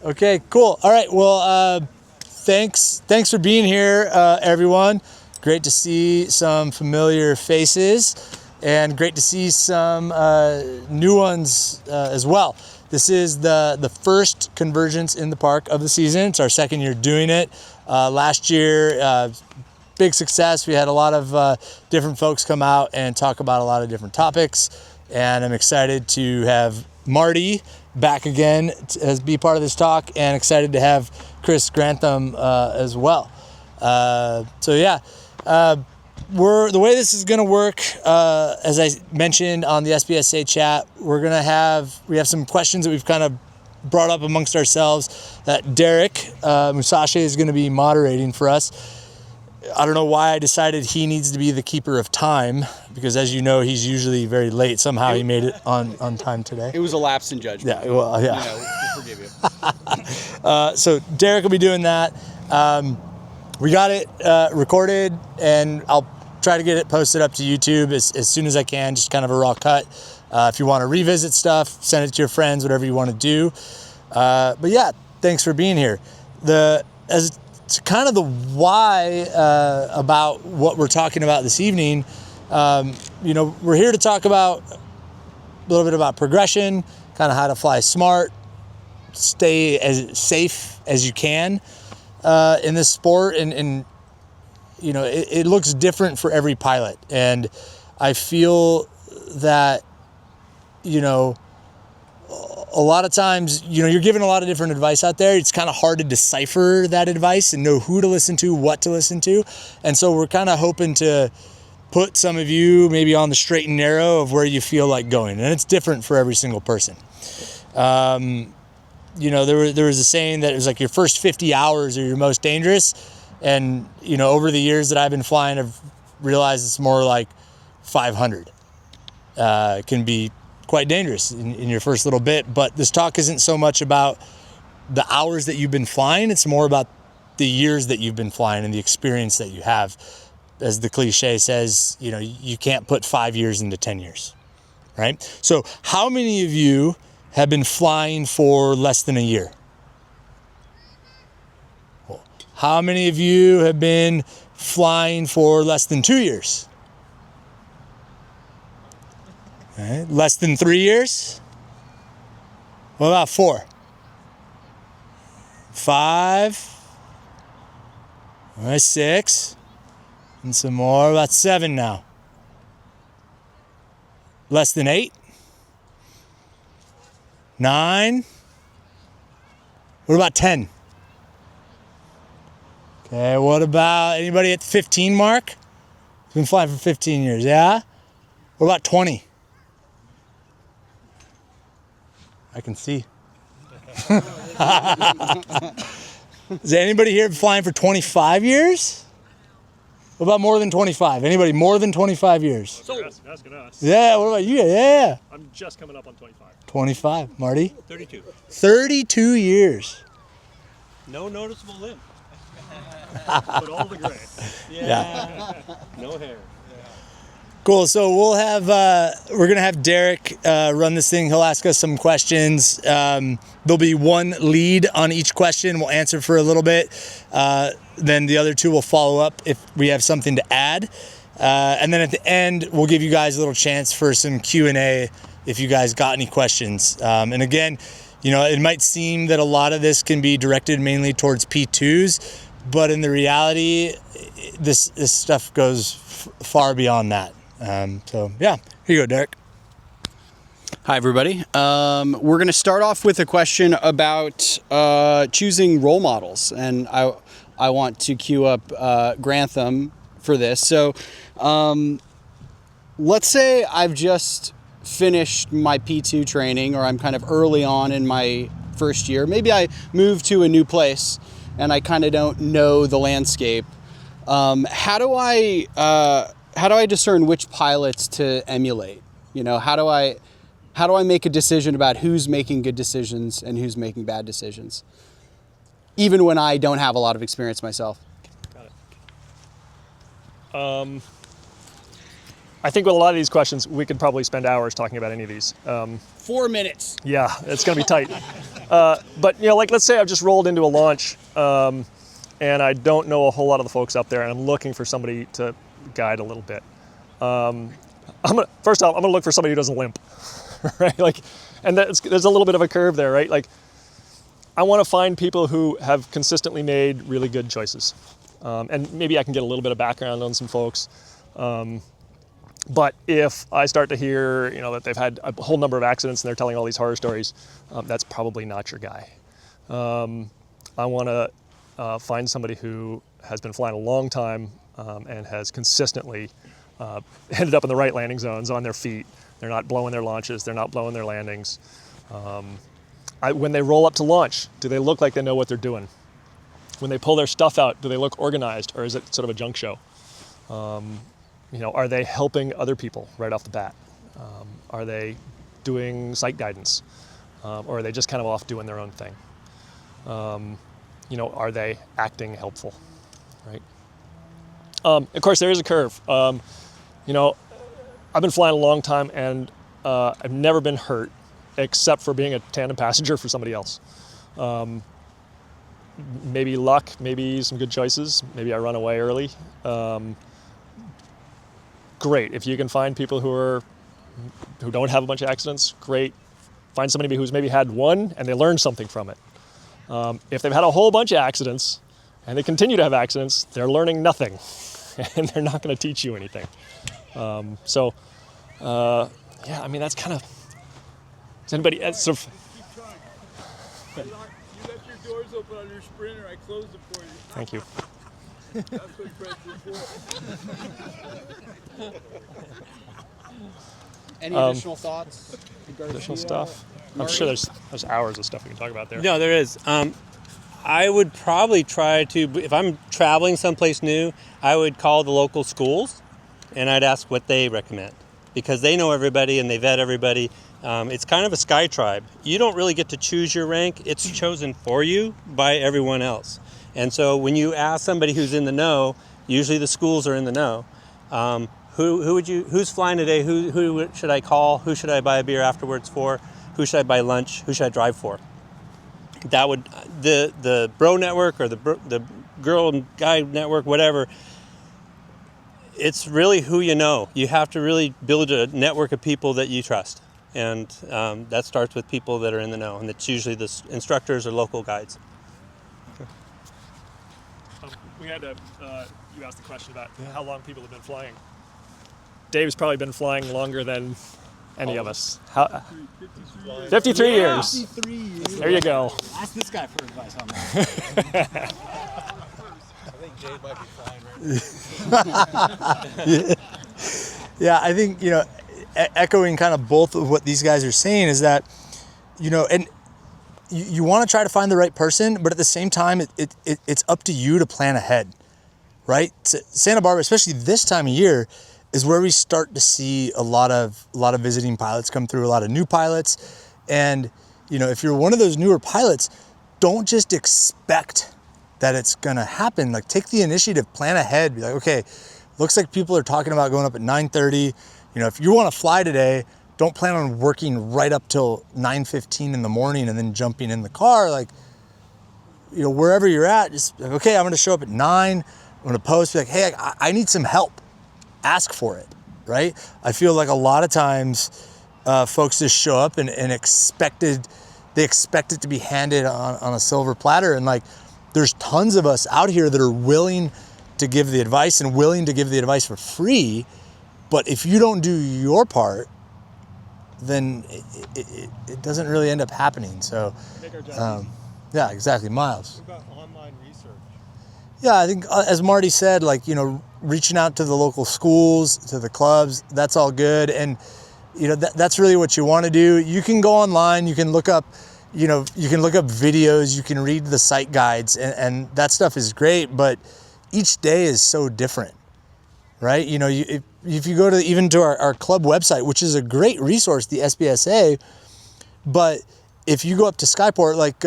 Okay, cool. All right. Well, thanks for being here, everyone. Great to see some familiar faces, and great to see some new ones as well. This is the first Convergence in the Park of the season. It's our second year doing it. Last year, big success. We had a lot of different folks come out and talk about a lot of different topics, and I'm excited to have Marty back again as be part of this talk, and excited to have Grantham as well. So yeah, the way this is going to work, as I mentioned on the SBSA chat, we have some questions that we've kind of brought up amongst ourselves that Derek Musashi is going to be moderating for us. I don't know why I decided he needs to be the keeper of time, because as you know, he's usually very late. Somehow he made it on time today. It was a lapse in judgment. Yeah, well, yeah. We'll forgive you. So Derek will be doing that. We got it recorded, and I'll try to get it posted up to YouTube as soon as I can, just kind of a raw cut. If you want to revisit stuff, send it to your friends, whatever you want to do. But yeah, thanks for being here. It's kind of the why about what we're talking about this evening. We're here to talk about a little bit about progression, kind of how to fly smart, stay as safe as you can in this sport. And it looks different for every pilot. And I feel that, a lot of times, you're given a lot of different advice out there. It's kind of hard to decipher that advice and know who to listen to, what to listen to. And so we're kind of hoping to put some of you maybe on the straight and narrow of where you feel like going. And it's different for every single person. There was a saying that it was like your first 50 hours are your most dangerous. And, over the years that I've been flying, I've realized it's more like 500. It can be quite dangerous in your first little bit, but this talk isn't so much about the hours that you've been flying. It's more about the years that you've been flying and the experience that you have. As the cliche says, you can't put 5 years into 10 years, right? So how many of you have been flying for less than a year? How many of you have been flying for less than 2 years? Right. Less than 3 years? What about 4? 5? All right, 6. And some more. About 7 now. Less than 8? 9? What about 10? Okay, what about anybody at the 15 mark? Been flying for 15 years, yeah? What about 20? I can see. Is anybody here flying for 25 years? What about more than 25? Anybody more than 25 years? So, asking us. Yeah, what about you? Yeah. I'm just coming up on 25. 25. Marty? 32. 32 years. No noticeable limp. But all the gray. Yeah. No hair. Cool. So we're going to have Derek run this thing. He'll ask us some questions. There'll be one lead on each question. We'll answer for a little bit. Then the other two will follow up if we have something to add. And then at the end, we'll give you guys a little chance for some Q&A if you guys got any questions. And again, it might seem that a lot of this can be directed mainly towards P2s, but in the reality, this stuff goes far beyond that. So yeah, here you go, Derek. Hi, everybody. We're going to start off with a question about choosing role models, and I want to queue up Grantham for this. So let's say I've just finished my P2 training, or I'm kind of early on in my first year. Maybe I moved to a new place and I kind of don't know the landscape. How do I discern which pilots to emulate? How do I make a decision about who's making good decisions and who's making bad decisions, even when I don't have a lot of experience myself? Got it. I think with a lot of these questions, we could probably spend hours talking about any of these. 4 minutes. Yeah, it's going to be tight. But like let's say I've just rolled into a launch and I don't know a whole lot of the folks up there, and I'm looking for somebody to guide a little bit. First off, I'm gonna look for somebody who doesn't limp, right? And there's a little bit of a curve there, right? I want to find people who have consistently made really good choices, and maybe I can get a little bit of background on some folks. But if I start to hear, that they've had a whole number of accidents and they're telling all these horror stories, that's probably not your guy. I want to find somebody who has been flying a long time and has consistently ended up in the right landing zones on their feet. They're not blowing their launches. They're not blowing their landings. When they roll up to launch, do they look like they know what they're doing? When they pull their stuff out, do they look organized, or is it sort of a junk show? Are they helping other people right off the bat? Are they doing site guidance? Or are they just kind of off doing their own thing? Are they acting helpful, right? Of course, there is a curve. I've been flying a long time, and I've never been hurt except for being a tandem passenger for somebody else. Maybe luck, maybe some good choices. Maybe I run away early. Great. If you can find people who don't have a bunch of accidents, great. Find somebody who's maybe had one and they learned something from it. If they've had a whole bunch of accidents and they continue to have accidents, they're learning nothing and they're not going to teach you anything. That's kind of, does anybody else sort of, You left your doors open on your Sprinter. I closed it for you. Thank you. That's what friends are for. Any additional thoughts? Additional stuff? I'm sure there's hours of stuff we can talk about there. No, there is. I would probably try to, if I'm traveling someplace new, I would call the local schools and I'd ask what they recommend, because they know everybody and they vet everybody. It's kind of a sky tribe. You don't really get to choose your rank. It's chosen for you by everyone else. And so when you ask somebody who's in the know, usually the schools are in the know. Who's flying today? Who should I call? Who should I buy a beer afterwards for? Who should I buy lunch? Who should I drive for? That would, the bro network or the girl and guy network, whatever, it's really who you know. You have to really build a network of people that you trust. And that starts with people that are in the know. And it's usually the instructors or local guides. We had you asked the question about how long people have been flying. Dave's probably been flying longer than any of us. 53 years. 53 years. There you go. Ask this guy for advice on that. I think Jade might be flying right now. Yeah, I think, echoing kind of both of what these guys are saying is that, and you want to try to find the right person, but at the same time, it's up to you to plan ahead, right? Santa Barbara, especially this time of year, is where we start to see a lot of visiting pilots come through, a lot of new pilots. And, if you're one of those newer pilots, don't just expect that it's going to happen. Like, take the initiative, plan ahead, be like, okay, looks like people are talking about going up at 9:30. If you want to fly today, don't plan on working right up till 9:15 in the morning and then jumping in the car. Like, wherever you're at, just like, okay, I'm going to show up at 9. I'm going to post, be like, hey, I need some help. Ask for it, right? I feel like a lot of times folks just show up and expect it to be handed on a silver platter. And like, there's tons of us out here that are willing to give the advice and willing to give the advice for free. But if you don't do your part, then it doesn't really end up happening. So, yeah, exactly, Miles. What about online research? Yeah, I think as Marty said, like, reaching out to the local schools, to the clubs, that's all good. And, that's really what you want to do. You can go online, you can look up, you can look up videos, you can read the site guides, and that stuff is great, but each day is so different, right? If you go to even to our club website, which is a great resource, the SBSA, but if you go up to Skyport, like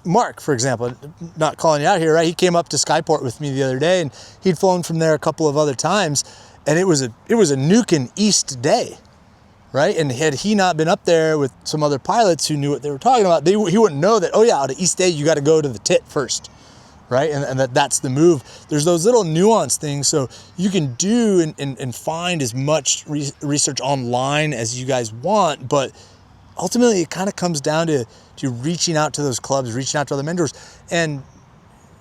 Mark, for example, not calling you out here, right? He came up to Skyport with me the other day, and he'd flown from there a couple of other times, and it was a nuking east day, right? And had he not been up there with some other pilots who knew what they were talking about, he wouldn't know that, oh yeah, on an east day, you got to go to the tit first, right? And that's the move. There's those little nuanced things. So you can do and find as much research online as you guys want, but ultimately it kind of comes down to reaching out to those clubs, reaching out to other mentors. And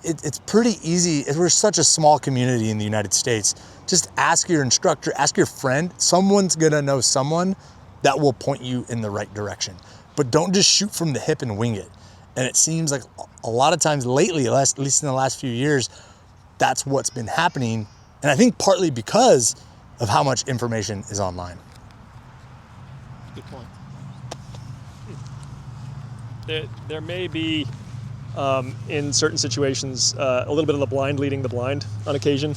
it's pretty easy. We're such a small community in the United States. Just ask your instructor, ask your friend. Someone's gonna know someone that will point you in the right direction. But don't just shoot from the hip and wing it. And it seems like a lot of times lately, at least in the last few years, that's what's been happening. And I think partly because of how much information is online. Good point. There may be, in certain situations, a little bit of the blind leading the blind on occasion,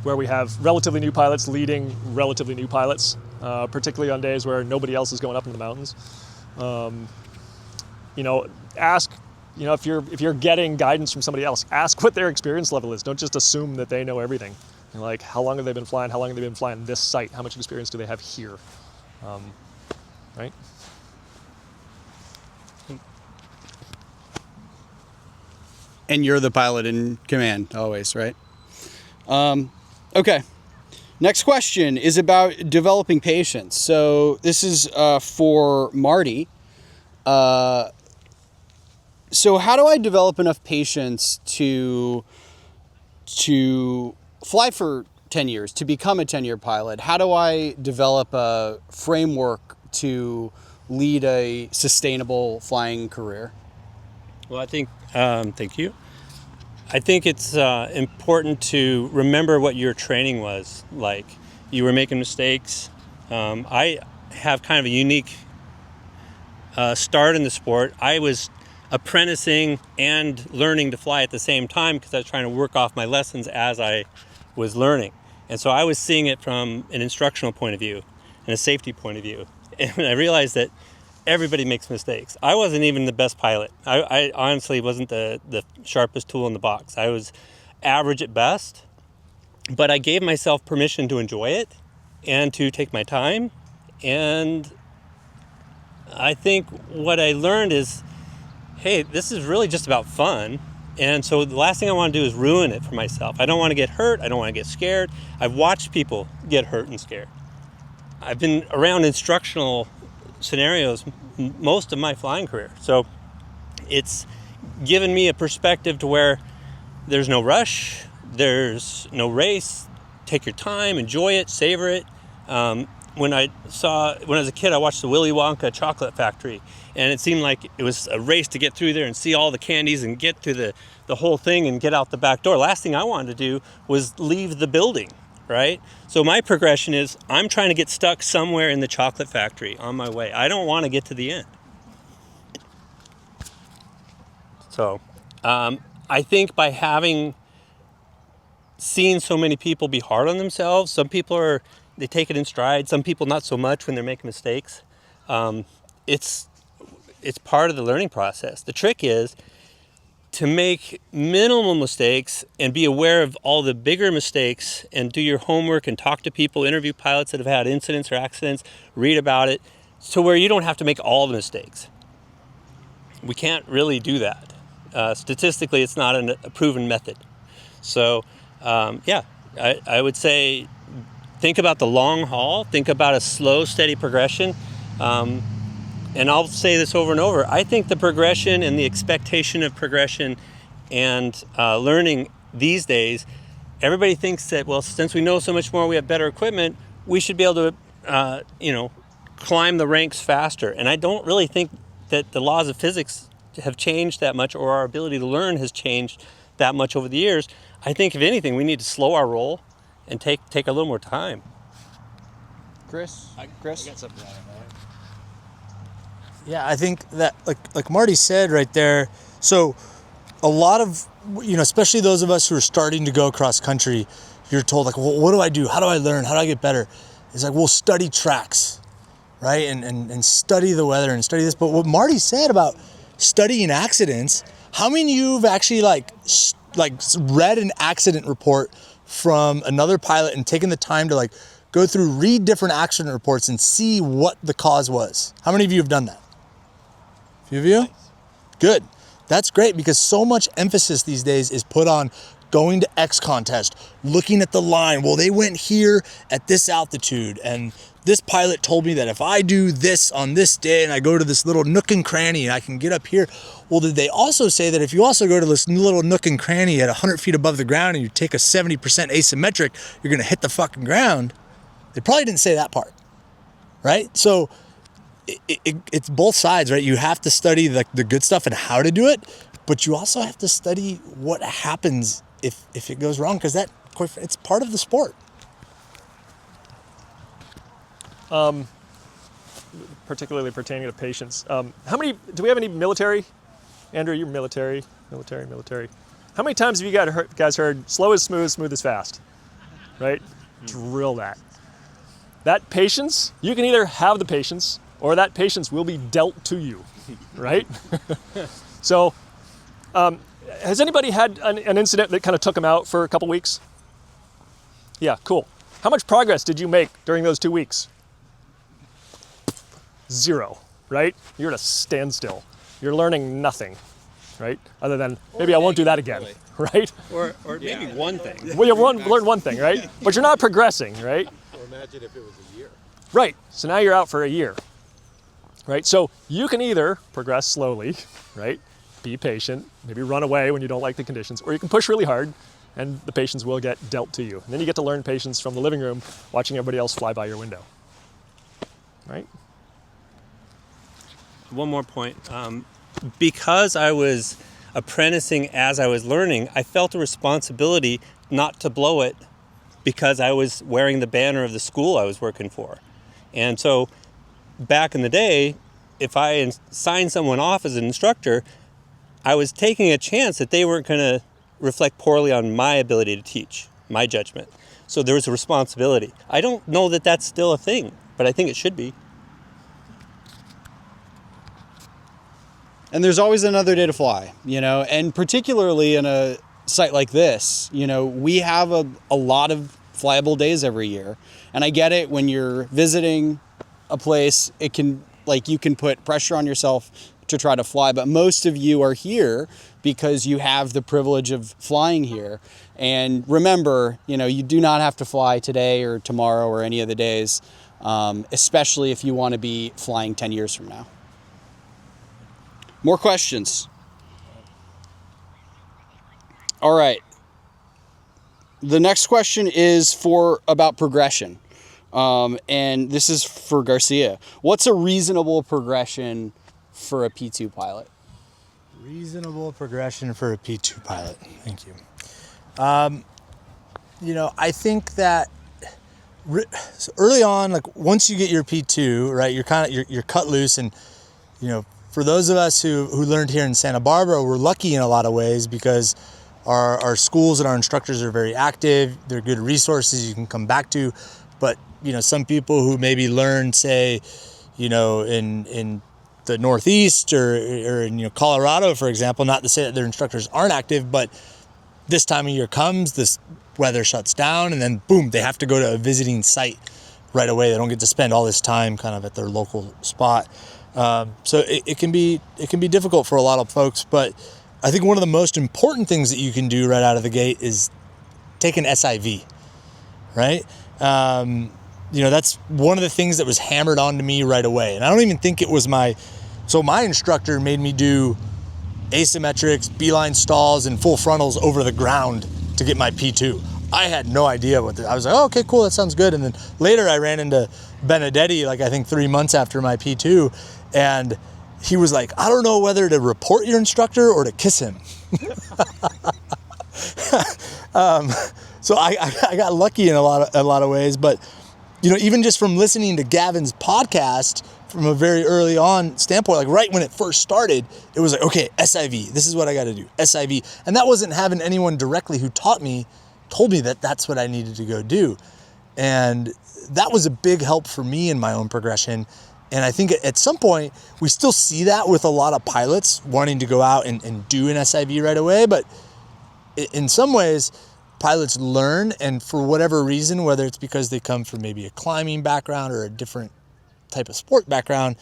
where we have relatively new pilots leading relatively new pilots, particularly on days where nobody else is going up in the mountains. Ask, if you're getting guidance from somebody else, ask what their experience level is. Don't just assume that they know everything. Like, how long have they been flying? How long have they been flying this site? How much experience do they have here? Right? And you're the pilot in command always, right? Okay. Next question is about developing patience. So this is for Marty. So how do I develop enough patience to fly for 10 years, to become a 10-year pilot? How do I develop a framework to lead a sustainable flying career? Well, I think, thank you. I think it's important to remember what your training was like. You were making mistakes. I have kind of a unique start in the sport. I was apprenticing and learning to fly at the same time because I was trying to work off my lessons as I was learning. And so I was seeing it from an instructional point of view and a safety point of view. And I realized that everybody makes mistakes. I wasn't even the best pilot. I honestly wasn't the sharpest tool in the box. I was average at best, but I gave myself permission to enjoy it and to take my time. And I think what I learned is, hey, this is really just about fun. And so the last thing I want to do is ruin it for myself. I don't want to get hurt. I don't want to get scared. I've watched people get hurt and scared. I've been around instructional scenarios most of my flying career. So it's given me a perspective to where there's no rush, there's no race. Take your time, enjoy it, savor it. When I was a kid, I watched the Willy Wonka chocolate factory, and it seemed like it was a race to get through there and see all the candies and get through the whole thing and get out the back door. Last thing I wanted to do was leave the building, right? So my progression is I'm trying to get stuck somewhere in the chocolate factory on my way. I don't want to get to the end. So I think by having seen so many people be hard on themselves, some people they take it in stride, some people not so much when they're making mistakes. It's part of the learning process. The trick is to make minimal mistakes and be aware of all the bigger mistakes and do your homework and talk to people, interview pilots that have had incidents or accidents, read about it, so where you don't have to make all the mistakes. We can't really do that. Statistically, it's not a proven method. So, I would say think about the long haul, think about a slow, steady progression. And I'll say this over and over. I think the progression and the expectation of progression and learning these days, everybody thinks that, well, since we know so much more, we have better equipment, we should be able to, climb the ranks faster. And I don't really think that the laws of physics have changed that much, or our ability to learn has changed that much over the years. I think, if anything, we need to slow our roll and take a little more time. Chris? I got something on it, right? Yeah, I think that like Marty said right there, so a lot of, especially those of us who are starting to go cross country, you're told like, well, what do I do? How do I learn? How do I get better? It's like, well, study tracks, right? And study the weather and study this. But what Marty said about studying accidents, how many of you have actually like read an accident report from another pilot and taken the time to like go through, read different accident reports and see what the cause was? How many of you have done that? A few of you? Nice. Good. That's great, because so much emphasis these days is put on going to X contest, looking at the line. Well, they went here at this altitude, and this pilot told me that if I do this on this day and I go to this little nook and cranny and I can get up here. Well, did they also say that if you also go to this little nook and cranny at 100 feet above the ground and you take a 70% asymmetric, you're gonna hit the fucking ground? They probably didn't say that part, right? So it's both sides, right? You have to study the good stuff and how to do it, but you also have to study what happens if it goes wrong, because it's part of the sport. Particularly pertaining to patience. Do we have any military? Andrew, you're military. How many times have you guys heard slow is smooth, smooth is fast? Right? Drill that. That patience, you can either have the patience or that patience will be dealt to you, right? So, has anybody had an incident that kind of took them out for a couple weeks? Yeah, cool. How much progress did you make during those 2 weeks? 0, right? You're at a standstill. You're learning nothing, right? Other than, maybe I won't do that again, right? Or maybe one thing. Well, you learn one thing, right? But you're not progressing, right? Or imagine if it was a year. Right, so now you're out for a year, right? So you can either progress slowly, right? Be patient, maybe run away when you don't like the conditions, or you can push really hard and the patience will get dealt to you. And then you get to learn patience from the living room, watching everybody else fly by your window, right? One more point. Because I was apprenticing as I was learning, I felt a responsibility not to blow it because I was wearing the banner of the school I was working for. And so back in the day, if I signed someone off as an instructor, I was taking a chance that they weren't going to reflect poorly on my ability to teach, my judgment. So there was a responsibility. I don't know that that's still a thing, but I think it should be. And there's always another day to fly, and particularly in a site like this, we have a lot of flyable days every year. And I get it, when you're visiting a place, it can, you can put pressure on yourself to try to fly, but most of you are here because you have the privilege of flying here. And remember, you do not have to fly today or tomorrow or any of the days, especially if you want to be flying 10 years from now. More questions? All right. The next question is about progression. And this is for Garcia. What's a reasonable progression for a P2 pilot? Reasonable progression for a P2 pilot. Thank you. I think that so early on, once you get your P2, right, you're cut loose, and for those of us who learned here in Santa Barbara, we're lucky in a lot of ways because our schools and our instructors are very active. They're good resources you can come back to. But some people who maybe learn, say, in the Northeast or in Colorado, for example, not to say that their instructors aren't active, but this time of year comes, this weather shuts down, and then boom, they have to go to a visiting site right away. They don't get to spend all this time kind of at their local spot. So it can be difficult for a lot of folks, but I think one of the most important things that you can do right out of the gate is take an SIV, right? That's one of the things that was hammered onto me right away. And I don't even think it was my instructor made me do asymmetrics, beeline stalls, and full frontals over the ground to get my P2. I had no idea I was like, oh, okay, cool, that sounds good. And then later I ran into Benedetti, I think 3 months after my P2, and he was like, I don't know whether to report your instructor or to kiss him. So I got lucky in a lot of ways, but even just from listening to Gavin's podcast from a very early on standpoint, right when it first started, it was like, okay, SIV, this is what I got to do, SIV. And that wasn't having anyone directly who told me that that's what I needed to go do. And that was a big help for me in my own progression. And I think at some point, we still see that with a lot of pilots wanting to go out and do an SIV right away. But in some ways, pilots learn, and for whatever reason, whether it's because they come from maybe a climbing background or a different type of sport background,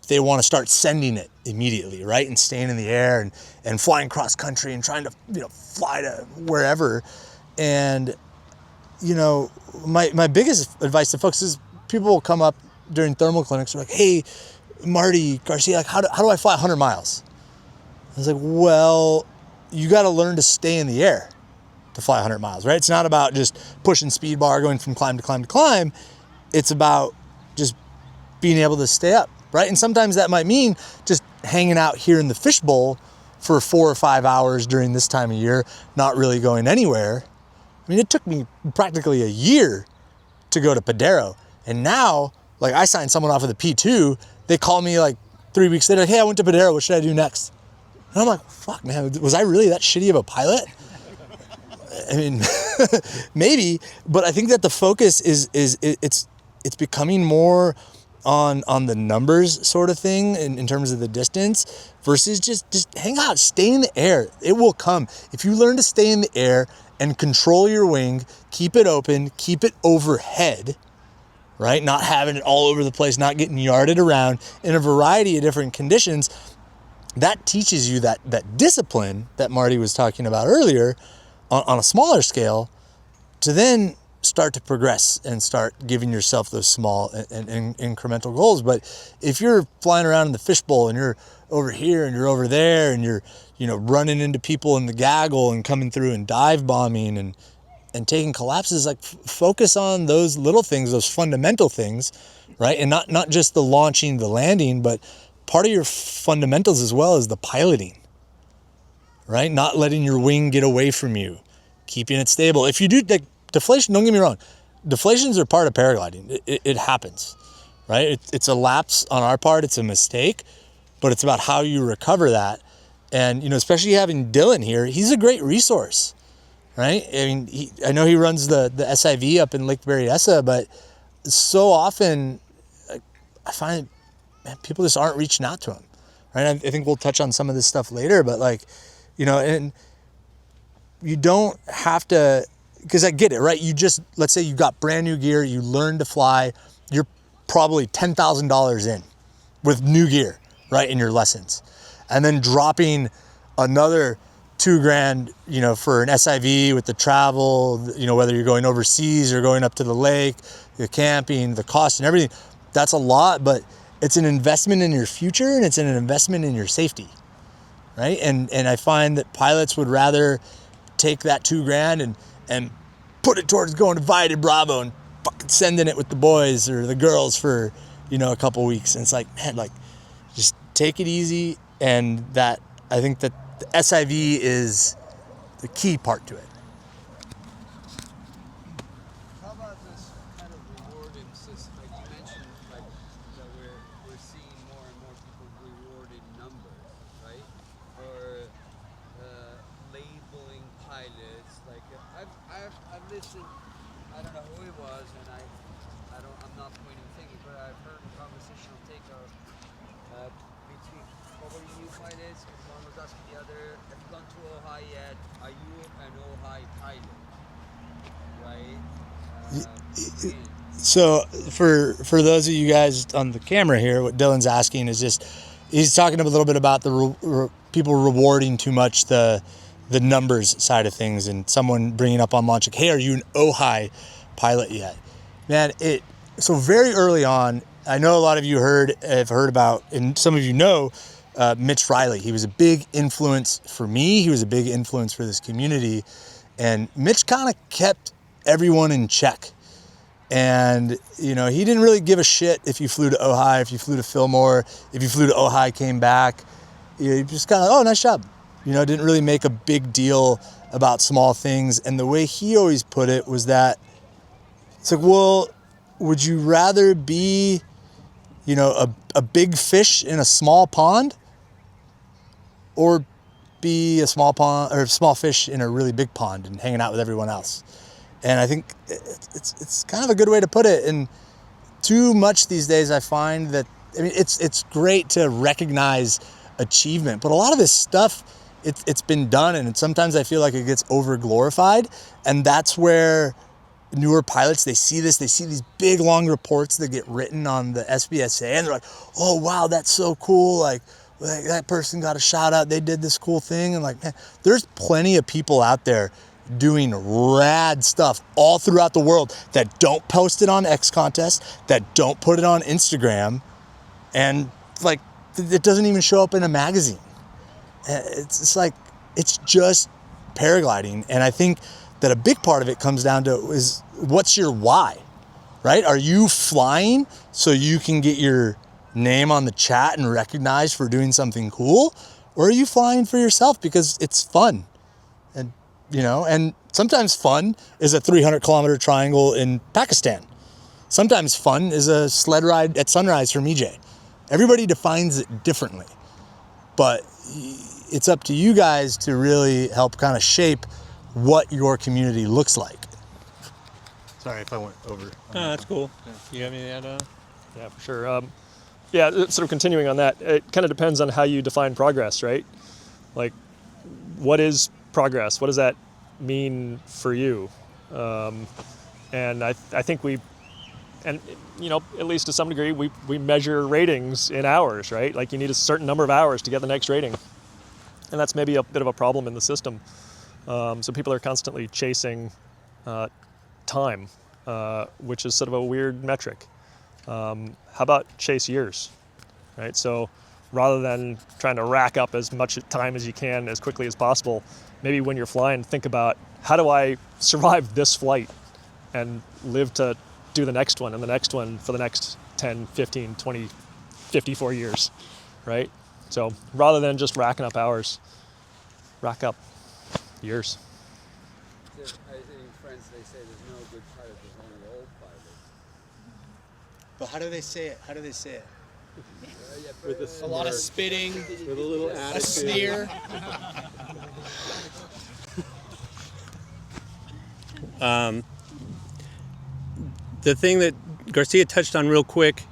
they want to start sending it immediately, right? And staying in the air and flying cross country and trying to, fly to wherever. And, my biggest advice to folks is people will come up during thermal clinics, they're like, hey, Marty, Garcia, like, how do I fly 100 miles? I was like, well, you got to learn to stay in the air to fly 100 miles, right? It's not about just pushing speed bar, going from climb to climb to climb. It's about just being able to stay up, right? And sometimes that might mean just hanging out here in the fishbowl for 4 or 5 hours during this time of year, not really going anywhere. I mean, it took me practically a year to go to Padero. And now, like, I signed someone off of the P2, they call me like 3 weeks later, like, hey, I went to Padero, what should I do next? And I'm like, fuck, man, was I really that shitty of a pilot? I mean, maybe, but I think that the focus is it's becoming more on the numbers sort of thing in terms of the distance versus just hang out, stay in the air. It will come. If you learn to stay in the air and control your wing, keep it open, keep it overhead, right? Not having it all over the place, not getting yarded around in a variety of different conditions. That teaches you that discipline that Marty was talking about earlier on a smaller scale to then start to progress and start giving yourself those small and incremental goals. But if you're flying around in the fishbowl and you're over here and you're over there and you're, running into people in the gaggle and coming through and dive bombing and taking collapses, like focus on those little things, those fundamental things, right? And not just the launching, the landing, but part of your fundamentals as well is the piloting, right? Not letting your wing get away from you, keeping it stable. If you do, like, deflation, don't get me wrong, deflations are part of paragliding. It happens, right? It's a lapse on our part, it's a mistake, but it's about how you recover that. And, especially having Dylan here, he's a great resource, right? I mean, I know he runs the SIV up in Lake Berryessa, but so often I find, man, people just aren't reaching out to him, right? I think we'll touch on some of this stuff later, but like, and you don't have to, because I get it, right? Let's say you got brand new gear, you learn to fly, you're probably $10,000 in with new gear, right, in your lessons. And then dropping another $2,000, for an SIV with the travel, whether you're going overseas or going up to the lake, the camping, the cost and everything, that's a lot, but it's an investment in your future and it's an investment in your safety, right? And I find that pilots would rather take that $2,000 and put it towards going to Vietti Bravo and fucking sending it with the boys or the girls for, a couple weeks. And it's like, man, like, just take it easy. And that, I think that the SIV is the key part to it. How about this kind of rewarding system? Like you mentioned, like that we're seeing more and more people rewarding numbers, right? Or labeling pilots. Like I've listened. I don't know who it was, and I'm not pointing fingers, but I've heard a conversational takeoff between probably new pilots. One was asking the other, "Have you gone to Ojai yet? Are you an Ojai pilot?" Right? So for those of you guys on the camera here, what Dylan's asking is just, he's talking a little bit about the people rewarding too much the numbers side of things, and someone bringing up on launch, like, hey, are you an Ojai pilot yet? Man, so very early on, I know a lot of you have heard about, and some of you know, Mitch Riley. He was a big influence for me. He was a big influence for this community. And Mitch kind of kept everyone in check. And, he didn't really give a shit if you flew to Ojai, if you flew to Fillmore, if you flew to Ojai, came back. He just kind of, oh, nice job. Didn't really make a big deal about small things. And the way he always put it was that it's like, well, would you rather be, a big fish in a small pond, or be a small pond or small fish in a really big pond and hanging out with everyone else? And I think it's kind of a good way to put it. And too much these days, I find that, it's great to recognize achievement, but a lot of this stuff it's been done, and sometimes I feel like it gets over glorified, and that's where newer pilots, they see these big long reports that get written on the SBSA, and they're like, oh wow, that's so cool, like that person got a shout out, they did this cool thing. And like, man, there's plenty of people out there doing rad stuff all throughout the world that don't post it on X Contest, that don't put it on Instagram, and like it doesn't even show up in a magazine. It's like, it's just paragliding. And I think that a big part of it comes down to is, what's your why, right? Are you flying so you can get your name on the chat and recognized for doing something cool? Or are you flying for yourself because it's fun? And, you know, and sometimes fun is a 300-kilometer triangle in Pakistan. Sometimes fun is a sled ride at sunrise from EJ. Everybody defines it differently, but it's up to you guys to really help kind of shape what your community looks like. Sorry if I went over. Oh, that's cool. You have any other? Yeah, for sure. Yeah, sort of continuing on that, it kind of depends on how you define progress, right? Like, what is progress? What does that mean for you? And I think and you know, at least to some degree, we measure ratings in hours, right? Like, you need a certain number of hours to get the next rating. And that's maybe a bit of a problem in the system. So people are constantly chasing time, which is sort of a weird metric. How about chase years, right? So rather than trying to rack up as much time as you can as quickly as possible, maybe when you're flying, think about, how do I survive this flight and live to do the next one and the next one for the next 10, 15, 20, 54 years, right? So rather than just racking up hours, rack up years. I think in France they say there's no good pilot, there's only old pilots. But how do they say it? How do they say it? A lot of spitting, With a little a attitude. sneer. The thing that Garcia touched on real quick,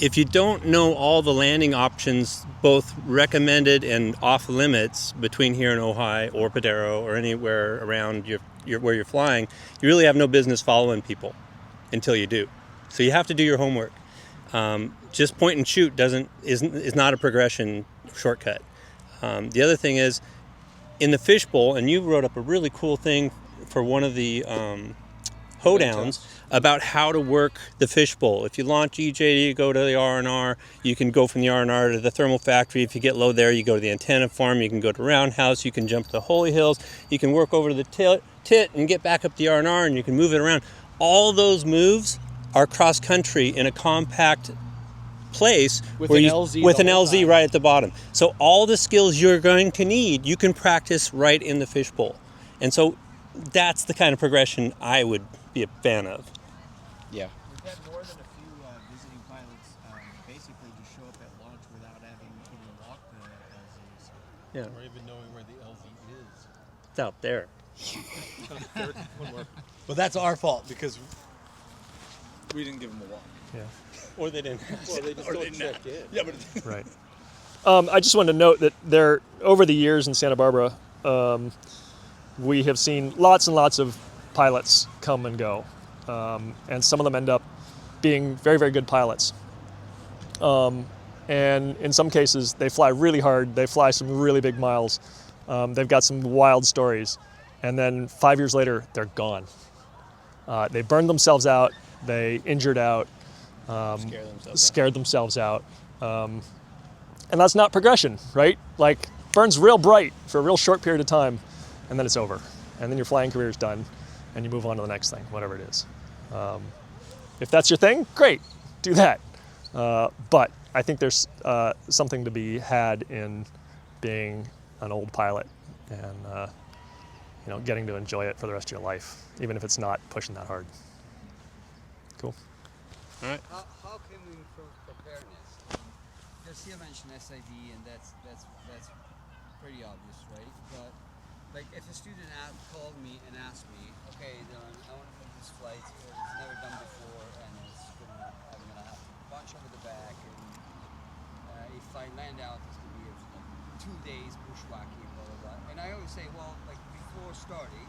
if you don't know all the landing options, both recommended and off limits between here and Ojai or Padero or anywhere around where you're flying, you really have no business following people until you do. So you have to do your homework. Just point and shoot is not a progression shortcut. The other thing is, in the fishbowl, and you wrote up a really cool thing for one of the hoedowns about how to work the fishbowl. If you launch EJ, you go to the R&R. You can go from the R&R to the thermal factory. If you get low there, you go to the antenna farm. You can go to Roundhouse. You can jump to the Holy Hills. You can work over to the tit and get back up the R&R, and you can move it around. All those moves are cross country in a compact place With where an you, LZ with the an whole LZ time. right at the bottom. So all the skills you're going to need, you can practice right in the fishbowl. And so that's the kind of progression I would be a fan of. Yeah. We've had more than a few visiting pilots basically just show up at launch without having even walked the LZs. Yeah, Or even knowing where the LZ is. it's out there. One more. Well, that's our fault because we didn't give them a walk. Yeah. Or they didn't. Well, they just don't check in. Yeah, but Right. I just wanted to note that over the years in Santa Barbara, we have seen lots and lots of pilots come and go. And some of them end up being very, very good pilots. And in some cases, they fly really hard. They fly some really big miles. They've got some wild stories. And then 5 years later, they're gone. They burned themselves out. They injured out. Scared themselves out. And that's not progression, right? Like, burns real bright for a real short period of time, and then it's over. And then your flying career is done, and you move on to the next thing, whatever it is. If that's your thing, great, do that. But I think there's something to be had in being an old pilot and getting to enjoy it for the rest of your life, even if it's not pushing that hard. Cool. All right. How can we improve preparedness? Garcia mentioned SID, and that's pretty obvious, right? But like, if a student called me and asked me, okay, Dylan, I want to do this flight. It's never done before, and I'm gonna have to bunch over the back, and if I land out, it's gonna be a 2 days bushwhacking, blah blah blah. And I always say, well, like before starting,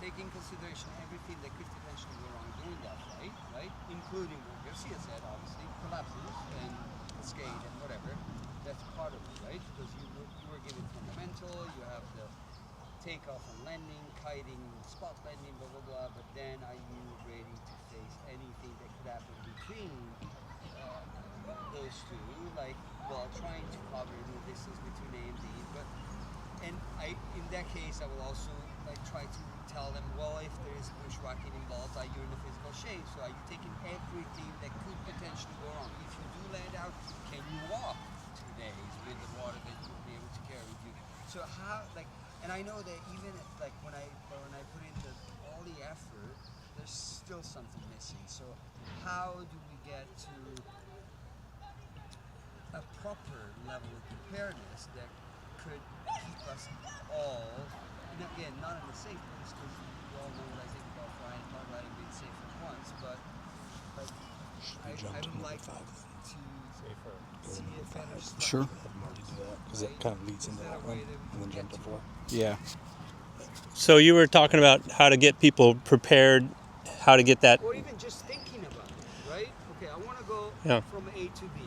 take in consideration everything that could potentially go wrong during that flight, right? Including what Garcia said, obviously, collapses and skate and whatever. That's part of it, right? Because you were given fundamental, you have the takeoff and landing, kiting, spot landing, blah blah blah. But then are you ready to face anything that could happen between those two? Like, well, trying to cover the distance between A and B, but in that case, I will also like try to tell them, well, if there is bushwhacking involved, are you in a physical shape? So are you taking everything that could potentially go wrong? If you do land out, can you walk 2 days with the water that you'll be able to carry with you? So how, like, and I know that even like when I put in all the effort, there's still something missing. So how do we get to a proper level of preparedness that could keep us all, and again, not in a safe place, because we all know what I think about flying and paragliding being safe at once, but like, I would like to see it better stuff. Sure. Have Marty do that because it kind of leads into that one, and then jump to 4. Yeah. So you were talking about how to get people prepared, how to get that. Or even just thinking about it, right? Okay, I want to go from A to B.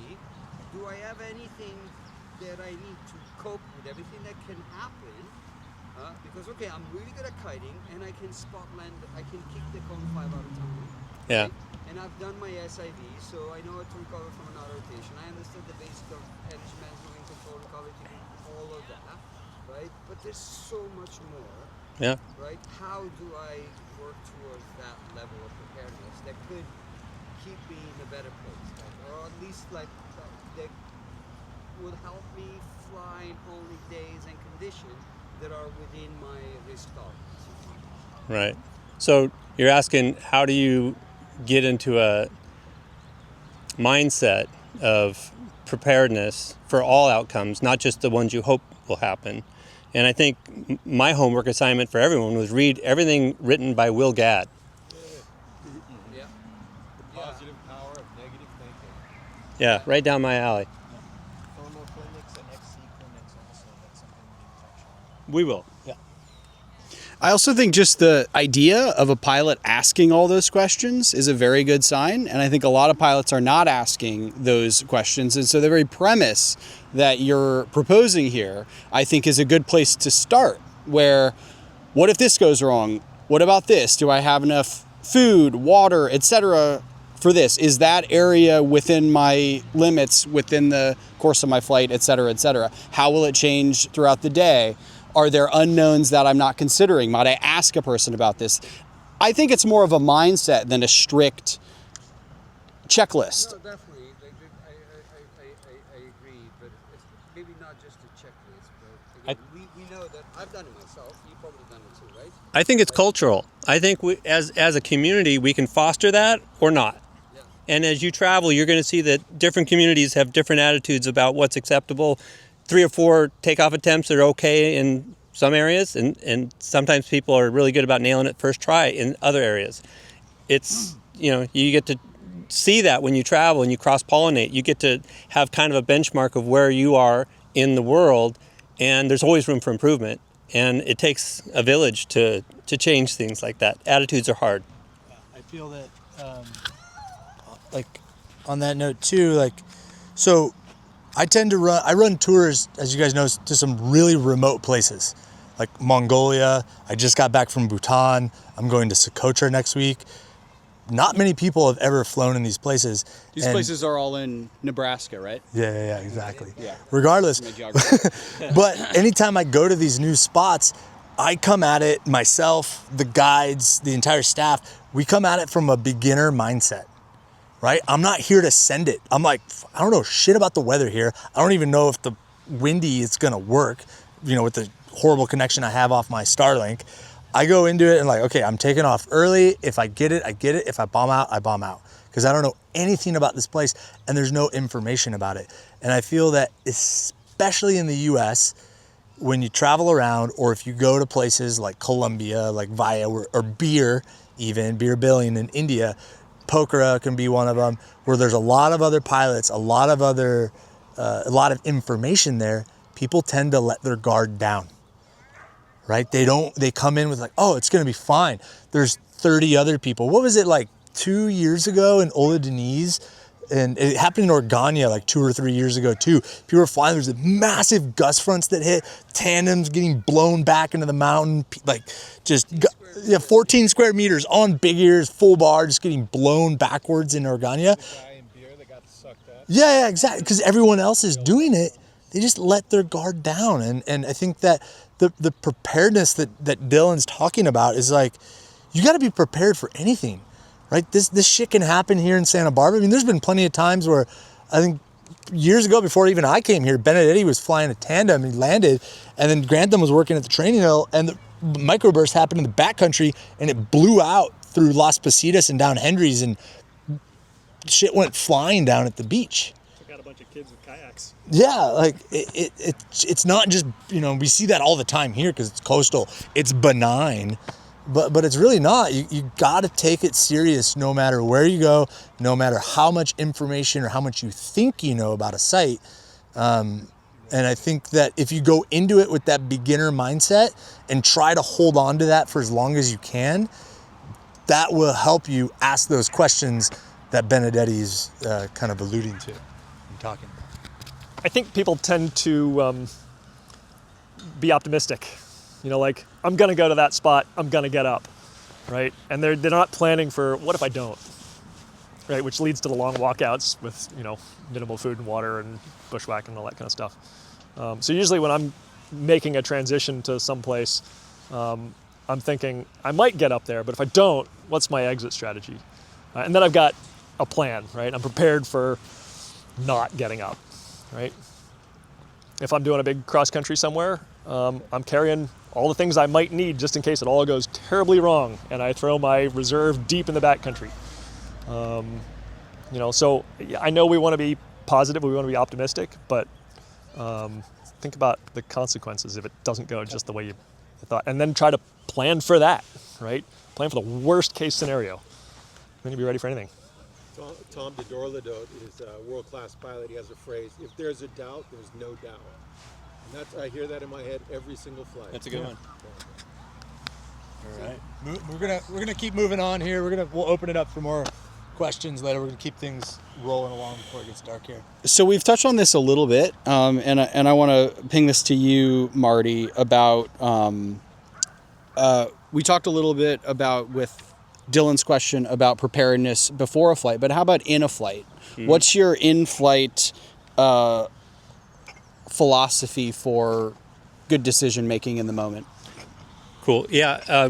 Do I have anything that I need to cope with everything that can happen? Because okay, I'm really good at kiting and I can spot land, I can kick the cone 5 out of time. Yeah. Right? And I've done my SIV, so I know how to recover from an auto rotation. I understood the basic of energy management, wing control, recovery, all of that, right? But there's so much more. Yeah. Right? How do I work towards that level of preparedness that could keep me in a better place, like, or at least like that would help me fly in only days and conditions that are within my risk tolerance. Right. So you're asking, how do you get into a mindset of preparedness for all outcomes, not just the ones you hope will happen? And I think my homework assignment for everyone was read everything written by Will Gadd. Yeah. The positive power of negative thinking. Yeah, right down my alley. Thermal clinics and XC clinics also, that's something we can touch on. We will. Yeah. I also think just the idea of a pilot asking all those questions is a very good sign. And I think a lot of pilots are not asking those questions. And so the very premise that you're proposing here, I think, is a good place to start. Where, what if this goes wrong? What about this? Do I have enough food, water, etc. for this? Is that area within my limits within the course of my flight, etc., etc.? How will it change throughout the day? Are there unknowns that I'm not considering? Might I ask a person about this? I think it's more of a mindset than a strict checklist. No, definitely. Like, I agree, but it's maybe not just a checklist, but again, we know that I've done it myself. You've probably done it too, right? I think it's cultural. I think we, as a community, we can foster that or not. Yeah. And as you travel, you're going to see that different communities have different attitudes about what's acceptable. 3 or 4 takeoff attempts are okay in some areas, and sometimes people are really good about nailing it first try in other areas. It's, you get to see that when you travel and you cross-pollinate. You get to have kind of a benchmark of where you are in the world, and there's always room for improvement. And it takes a village to change things like that. Attitudes are hard. I feel that, like, on that note too, like, so I run tours, as you guys know, to some really remote places, like Mongolia. I just got back from Bhutan. I'm going to Socotra next week. Not many people have ever flown in these places. These places are all in Nebraska, right? Yeah, exactly. Yeah. Regardless, My geography. but anytime I go to these new spots, I come at it myself, the guides, the entire staff, we come at it from a beginner mindset, right? I'm not here to send it. I'm like, I don't know shit about the weather here. I don't even know if the windy is gonna work, with the horrible connection I have off my Starlink. I go into it and like, okay, I'm taking off early. If I get it, I get it. If I bomb out, I bomb out. Because I don't know anything about this place and there's no information about it. And I feel that especially in the US, when you travel around, or if you go to places like Colombia, like Via, or Beer Billing in India, Pokhara can be one of them, where there's a lot of other pilots, a lot of information there. people tend to let their guard down, right? They come in with like, oh, it's going to be fine. There's 30 other people. What was it like 2 years ago in Ola Denise? And it happened in Organia like 2 or 3 years ago too. People were flying, there's massive gust fronts that hit, tandems getting blown back into the mountain, like just 14 square meters on big ears, full bar, just getting blown backwards in Organia. Yeah, exactly. Because everyone else is doing it. They just let their guard down. And I think that the preparedness that Dylan's talking about is like, you got to be prepared for anything, right? This shit can happen here in Santa Barbara. I mean, there's been plenty of times where I think years ago, before even I came here, Benedetti was flying a tandem and he landed, and then Grantham was working at the training hill, and the microburst happened in the backcountry, and it blew out through Las Positas and down Hendry's, and shit went flying down at the beach. Took out a bunch of kids with kayaks. Yeah, like it's not just, we see that all the time here because it's coastal, it's benign, but it's really not. You got to take it serious no matter where you go, no matter how much information or how much you think you know about a site. And I think that if you go into it with that beginner mindset and try to hold on to that for as long as you can, that will help you ask those questions that Benedetti's kind of alluding to and talking about. I think people tend to be optimistic. Like, I'm going to go to that spot, I'm going to get up, right? And they're not planning for, what if I don't, right? Which leads to the long walkouts with, minimal food and water and bushwhacking and all that kind of stuff. So usually when I'm making a transition to someplace, I'm thinking, I might get up there, but if I don't, what's my exit strategy? And then I've got a plan, right? I'm prepared for not getting up, right? If I'm doing a big cross country somewhere, I'm carrying all the things I might need just in case it all goes terribly wrong and I throw my reserve deep in the backcountry. So I know we want to be positive, we want to be optimistic, but think about the consequences if it doesn't go just the way you thought, and then try to plan for that, right? Plan for the worst case scenario. Then you'll be ready for anything. Tom DeDorladote is a world-class pilot. He has a phrase: "If there's a doubt, there's no doubt." And I hear that in my head every single flight. That's a good one. All right, we're gonna keep moving on here. We'll open it up for more questions later. We're gonna keep things rolling along before it gets dark here. So we've touched on this a little bit, and I want to ping this to you, Marty, about we talked a little bit about with Dylan's question about preparedness before a flight, but how about in a flight? Mm-hmm. What's your in-flight philosophy for good decision making in the moment? Cool. Yeah,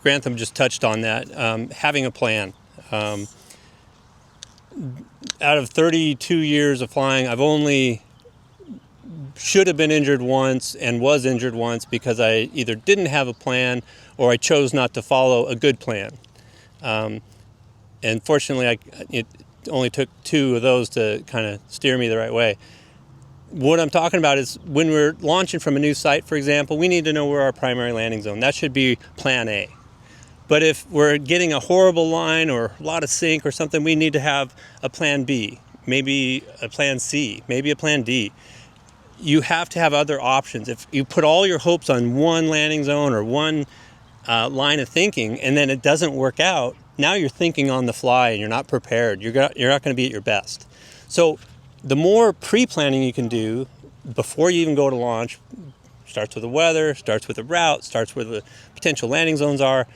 Grantham just touched on that. Having a plan. Out of 32 years of flying, I've only should have been injured once and was injured once because I either didn't have a plan or I chose not to follow a good plan. And fortunately, it only took 2 of those to kind of steer me the right way. What I'm talking about is when we're launching from a new site, for example, we need to know where our primary landing zone. That should be plan A. But if we're getting a horrible line or a lot of sink or something, we need to have a plan B, maybe a plan C, maybe a plan D. You have to have other options. If you put all your hopes on one landing zone or one line of thinking and then it doesn't work out, now you're thinking on the fly and you're not prepared. You're not going to be at your best. So the more pre-planning you can do before you even go to launch, starts with the weather, starts with the route, starts where the potential landing zones are.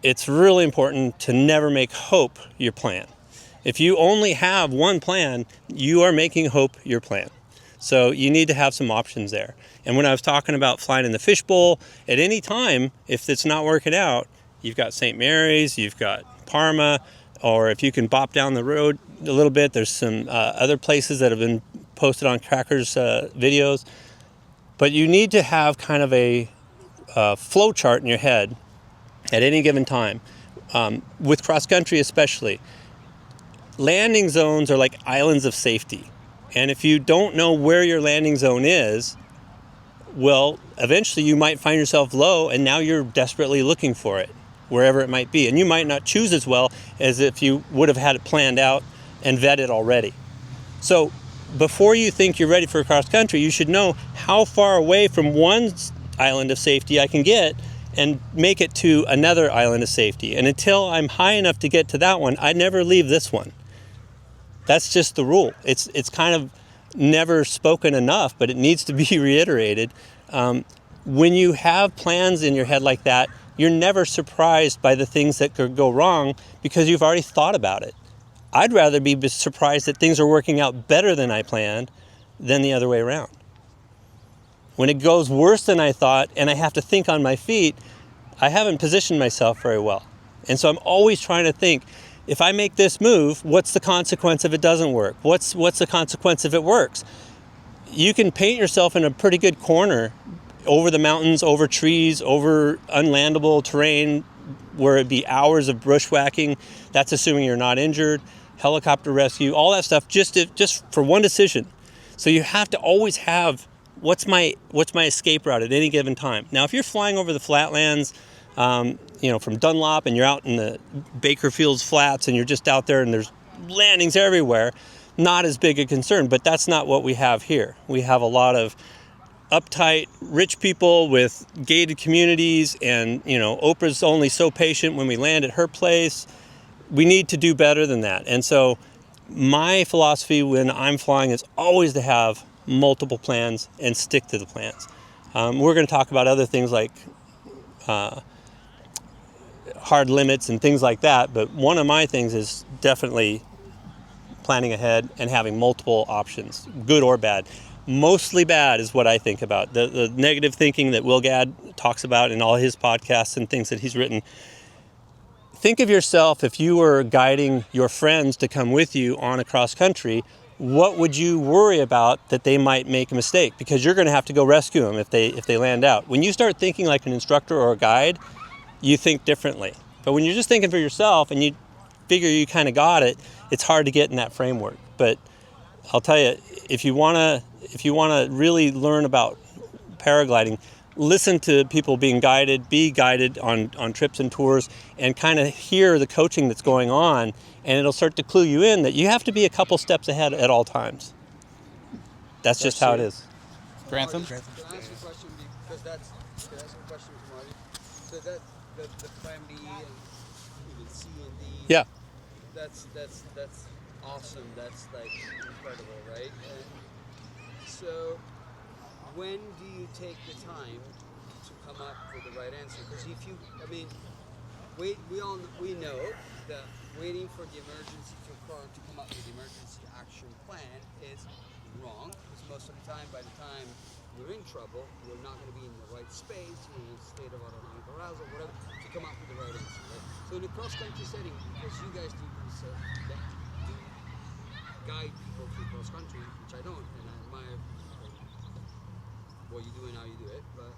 It's really important to never make hope your plan. If you only have one plan, you are making hope your plan. So you need to have some options there. And when I was talking about flying in the fishbowl, at any time, if it's not working out, you've got St. Mary's, you've got Parma, or if you can bop down the road a little bit, there's some other places that have been posted on Cracker's videos. But you need to have kind of a flow chart in your head at any given time. With cross country especially, landing zones are like islands of safety. And if you don't know where your landing zone is, well, eventually you might find yourself low and now you're desperately looking for it, wherever it might be. And you might not choose as well as if you would have had it planned out and vetted already. So before you think you're ready for cross country, you should know how far away from one island of safety I can get and make it to another island of safety. And until I'm high enough to get to that one, I never leave this one. That's just the rule. It's kind of never spoken enough, but it needs to be reiterated. When you have plans in your head like that, you're never surprised by the things that could go wrong because you've already thought about it. I'd rather be surprised that things are working out better than I planned than the other way around. When it goes worse than I thought and I have to think on my feet, I haven't positioned myself very well. And so I'm always trying to think, if I make this move, what's the consequence if it doesn't work? What's the consequence if it works? You can paint yourself in a pretty good corner over the mountains, over trees, over unlandable terrain where it'd be hours of bushwhacking. That's assuming you're not injured. Helicopter rescue, all that stuff, just for one decision. So you have to always have what's my escape route at any given time. Now, if you're flying over the flatlands, from Dunlop, and you're out in the Bakerfields Flats, and you're just out there, and there's landings everywhere, not as big a concern. But that's not what we have here. We have a lot of uptight, rich people with gated communities, and Oprah's only so patient when we land at her place. We need to do better than that. And so my philosophy when I'm flying is always to have multiple plans and stick to the plans. We're going to talk about other things like hard limits and things like that, but one of my things is definitely planning ahead and having multiple options, good or bad. Mostly bad is what I think about. The negative thinking that Will Gadd talks about in all his podcasts and things that he's written. Think of yourself, if you were guiding your friends to come with you on a cross country, what would you worry about that they might make a mistake? Because you're going to have to go rescue them if they land out. When you start thinking like an instructor or a guide, you think differently. But when you're just thinking for yourself and you figure you kind of got it, it's hard to get in that framework. But I'll tell you, if you want to really learn about paragliding, listen to people being guided, be guided on trips and tours, and kind of hear the coaching that's going on, and it'll start to clue you in that you have to be a couple steps ahead at all times. That's just how it is. Grantham? Can I ask you a question? Because can I ask a question to Marty? So that the plan B and even C and D. Yeah. That's awesome. That's like incredible, right? And so when do you take the time to come up with the right answer? Because we know that waiting for the emergency to occur to come up with the emergency action plan is wrong. Because most of the time, by the time you're in trouble, you're not going to be in the right space, you're in a state of autonomic arousal, whatever, to come up with the right answer. Right? So in a cross-country setting, because you guys do guide people through cross-country, which I don't, and I admire what you do and how you do it, but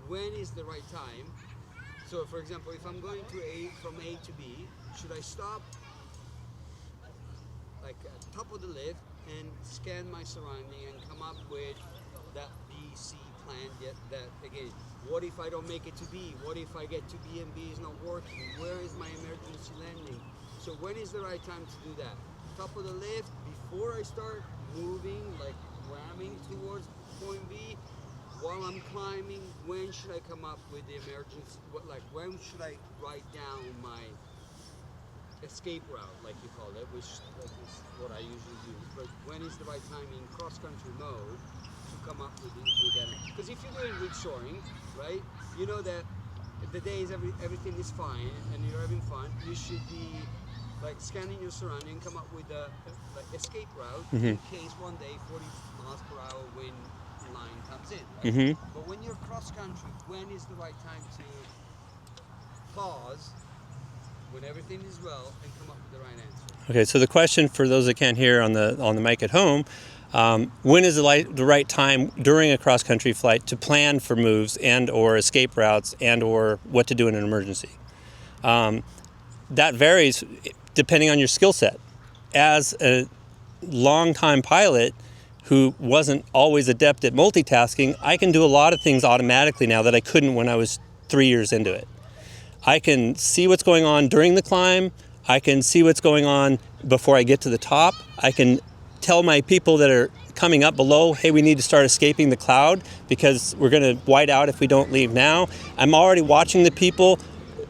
when is the right time? So for example, if I'm going from A to B, should I stop like at the top of the lift and scan my surrounding and come up with that B, C plan that again, what if I don't make it to B? What if I get to B and B is not working? Where is my emergency landing? So when is the right time to do that? Top of the lift, before I start moving, like ramming towards point B, while I'm climbing, when should I come up with the emergency? When should I write down my escape route, like you call it, which is what I usually do. But when is the right time in cross-country mode to come up with that? Because if you're doing ridge soaring, right, you know that the days everything is fine and you're having fun, you should be like scanning your surrounding, come up with a escape route in case one day 40 miles per hour wind line comes in. Right? But when you're cross-country, when is the right time to pause when everything is well and come up with the right answer? Okay, so the question for those that can't hear on the mic at home, when is the right time during a cross-country flight to plan for moves and or escape routes and or what to do in an emergency? That varies depending on your skill set. As a longtime pilot who wasn't always adept at multitasking, I can do a lot of things automatically now that I couldn't when I was 3 years into it. I can see what's going on during the climb. I can see what's going on before I get to the top. I can tell my people that are coming up below, hey, we need to start escaping the cloud because we're going to white out if we don't leave now. I'm already watching the people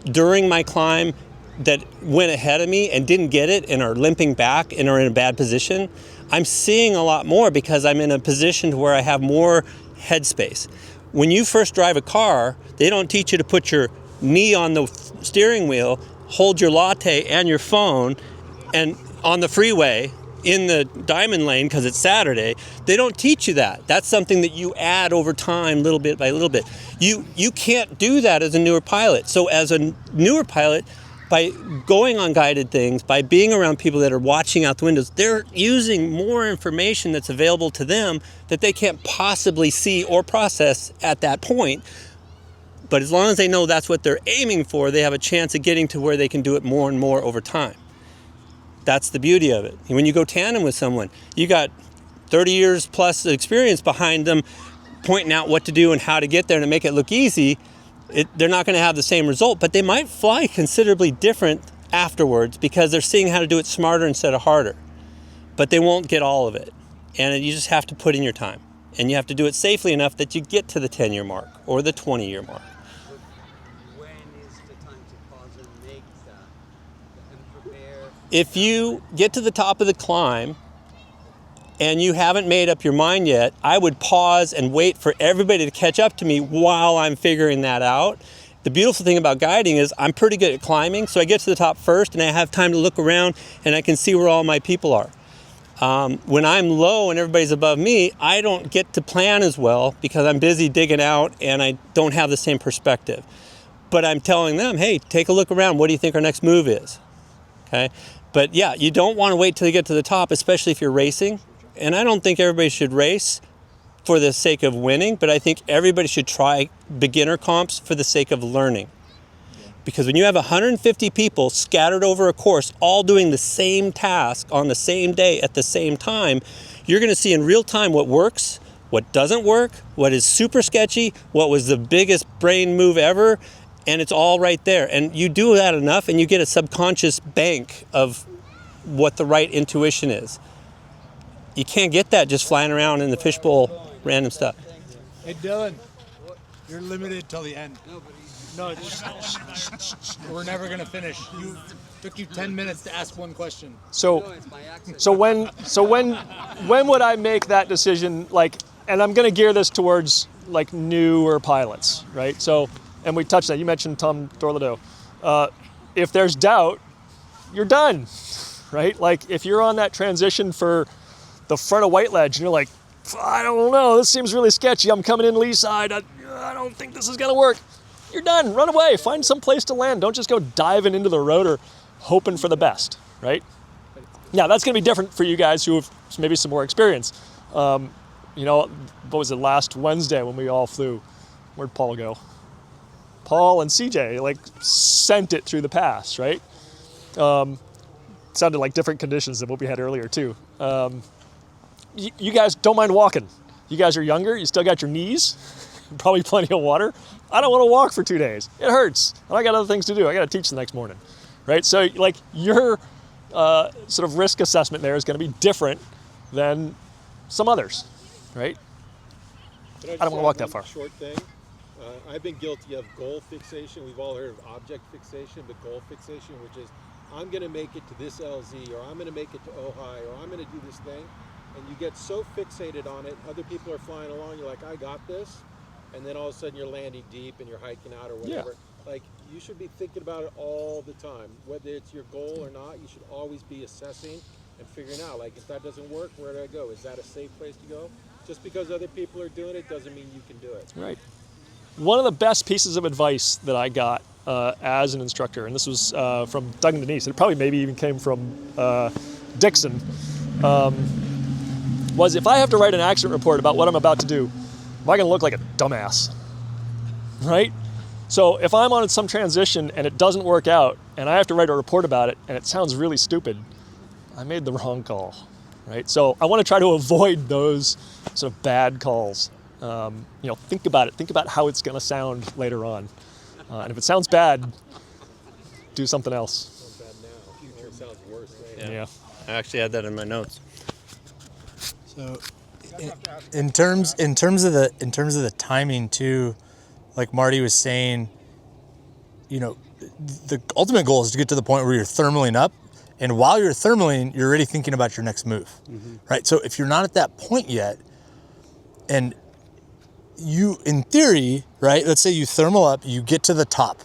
during my climb that went ahead of me and didn't get it and are limping back and are in a bad position. I'm seeing a lot more because I'm in a position to where I have more headspace. When you first drive a car, they don't teach you to put your knee on the steering wheel, hold your latte and your phone, and on the freeway in the diamond lane because it's Saturday. They don't teach you that. That's something that you add over time, little bit by little bit. You can't do that as a newer pilot. So as a newer pilot, by going on guided things, by being around people that are watching out the windows, they're using more information that's available to them that they can't possibly see or process at that point. But as long as they know that's what they're aiming for, they have a chance of getting to where they can do it more and more over time. That's the beauty of it. When you go tandem with someone, you got 30 years plus experience behind them pointing out what to do and how to get there and to make it look easy. They're not going to have the same result, but they might fly considerably different afterwards because they're seeing how to do it smarter instead of harder. But they won't get all of it. And you just have to put in your time. And you have to do it safely enough that you get to the 10-year mark or the 20-year mark. When is the time to pause and make that and prepare? If you get to the top of the climb and you haven't made up your mind yet, I would pause and wait for everybody to catch up to me while I'm figuring that out. The beautiful thing about guiding is I'm pretty good at climbing, so I get to the top first and I have time to look around and I can see where all my people are. When I'm low and everybody's above me, I don't get to plan as well because I'm busy digging out and I don't have the same perspective. But I'm telling them, hey, take a look around. What do you think our next move is? Okay. But yeah, you don't want to wait till you get to the top, especially if you're racing. And I don't think everybody should race for the sake of winning, but I think everybody should try beginner comps for the sake of learning. Because when you have 150 people scattered over a course, all doing the same task on the same day at the same time, you're going to see in real time what works, what doesn't work, what is super sketchy, what was the biggest brain move ever, and it's all right there. And you do that enough and you get a subconscious bank of what the right intuition is. You can't get that just flying around in the fishbowl, random stuff. Hey Dylan, you're limited till the end. No, we're never gonna finish. Took you 10 minutes to ask one question. So when would I make that decision? Like, and I'm going to gear this towards like newer pilots, right? So, and we touched that. You mentioned Tom Dorlado. If there's doubt, you're done, right? Like if you're on that transition for the front of White Ledge and you're like, I don't know, this seems really sketchy. I'm coming in lee side. I don't think this is going to work. You're done. Run away. Find some place to land. Don't just go diving into the rotor hoping for the best, right? Now, that's going to be different for you guys who have maybe some more experience. What was it, last Wednesday when we all flew? Where'd Paul go? Paul and CJ, sent it through the pass, right? Sounded like different conditions than what we had earlier, too. You guys don't mind walking. You guys are younger. You still got your knees. Probably plenty of water. I don't want to walk for 2 days. It hurts. And I got other things to do. I got to teach the next morning, right? So your sort of risk assessment there is going to be different than some others, right? I don't want to walk that far. Short thing. I've been guilty of goal fixation. We've all heard of object fixation, but goal fixation, which is I'm going to make it to this LZ, or I'm going to make it to Ojai, or I'm going to do this thing. And you get so fixated on it, other people are flying along, you're like, I got this. And then all of a sudden you're landing deep and you're hiking out or whatever. Yeah. You should be thinking about it all the time. Whether it's your goal or not, you should always be assessing and figuring out, if that doesn't work, where do I go? Is that a safe place to go? Just because other people are doing it doesn't mean you can do it. Right. One of the best pieces of advice that I got as an instructor, and this was from Doug and Denise, it probably maybe even came from Dixon, was if I have to write an accident report about what I'm about to do, am I going to look like a dumbass, right? So if I'm on some transition and it doesn't work out and I have to write a report about it and it sounds really stupid, I made the wrong call, right? So I want to try to avoid those sort of bad calls. Think about it. Think about how it's going to sound later on. And if it sounds bad, do something else. It sounds bad now. Future sounds worse later. Yeah. I actually had that in my notes. So, in terms of the timing too, like Marty was saying, you know, the ultimate goal is to get to the point where you're thermaling up, and while you're thermaling, you're already thinking about your next move, right? So if you're not at that point yet, and you, in theory, right, let's say you thermal up, you get to the top,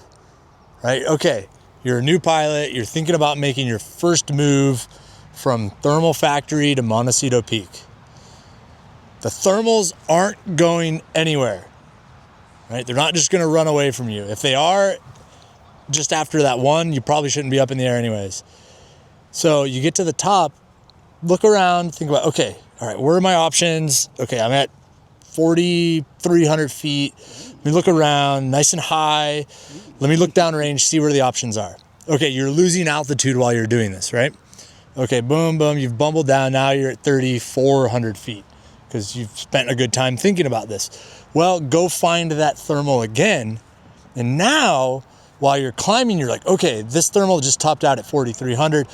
right? Okay, you're a new pilot, you're thinking about making your first move from thermal factory to Montecito Peak. The thermals aren't going anywhere, right? They're not just going to run away from you. If they are, just after that one, you probably shouldn't be up in the air anyways. So you get to the top, look around, think about, okay, all right, where are my options? Okay, I'm at 4,300 feet. Let me look around, nice and high. Let me look downrange, see where the options are. Okay, you're losing altitude while you're doing this, right? Okay, boom, boom, you've bumbled down. Now you're at 3,400 feet because you've spent a good time thinking about this. Well, go find that thermal again. And now, while you're climbing, you're like, okay, this thermal just topped out at 4,300.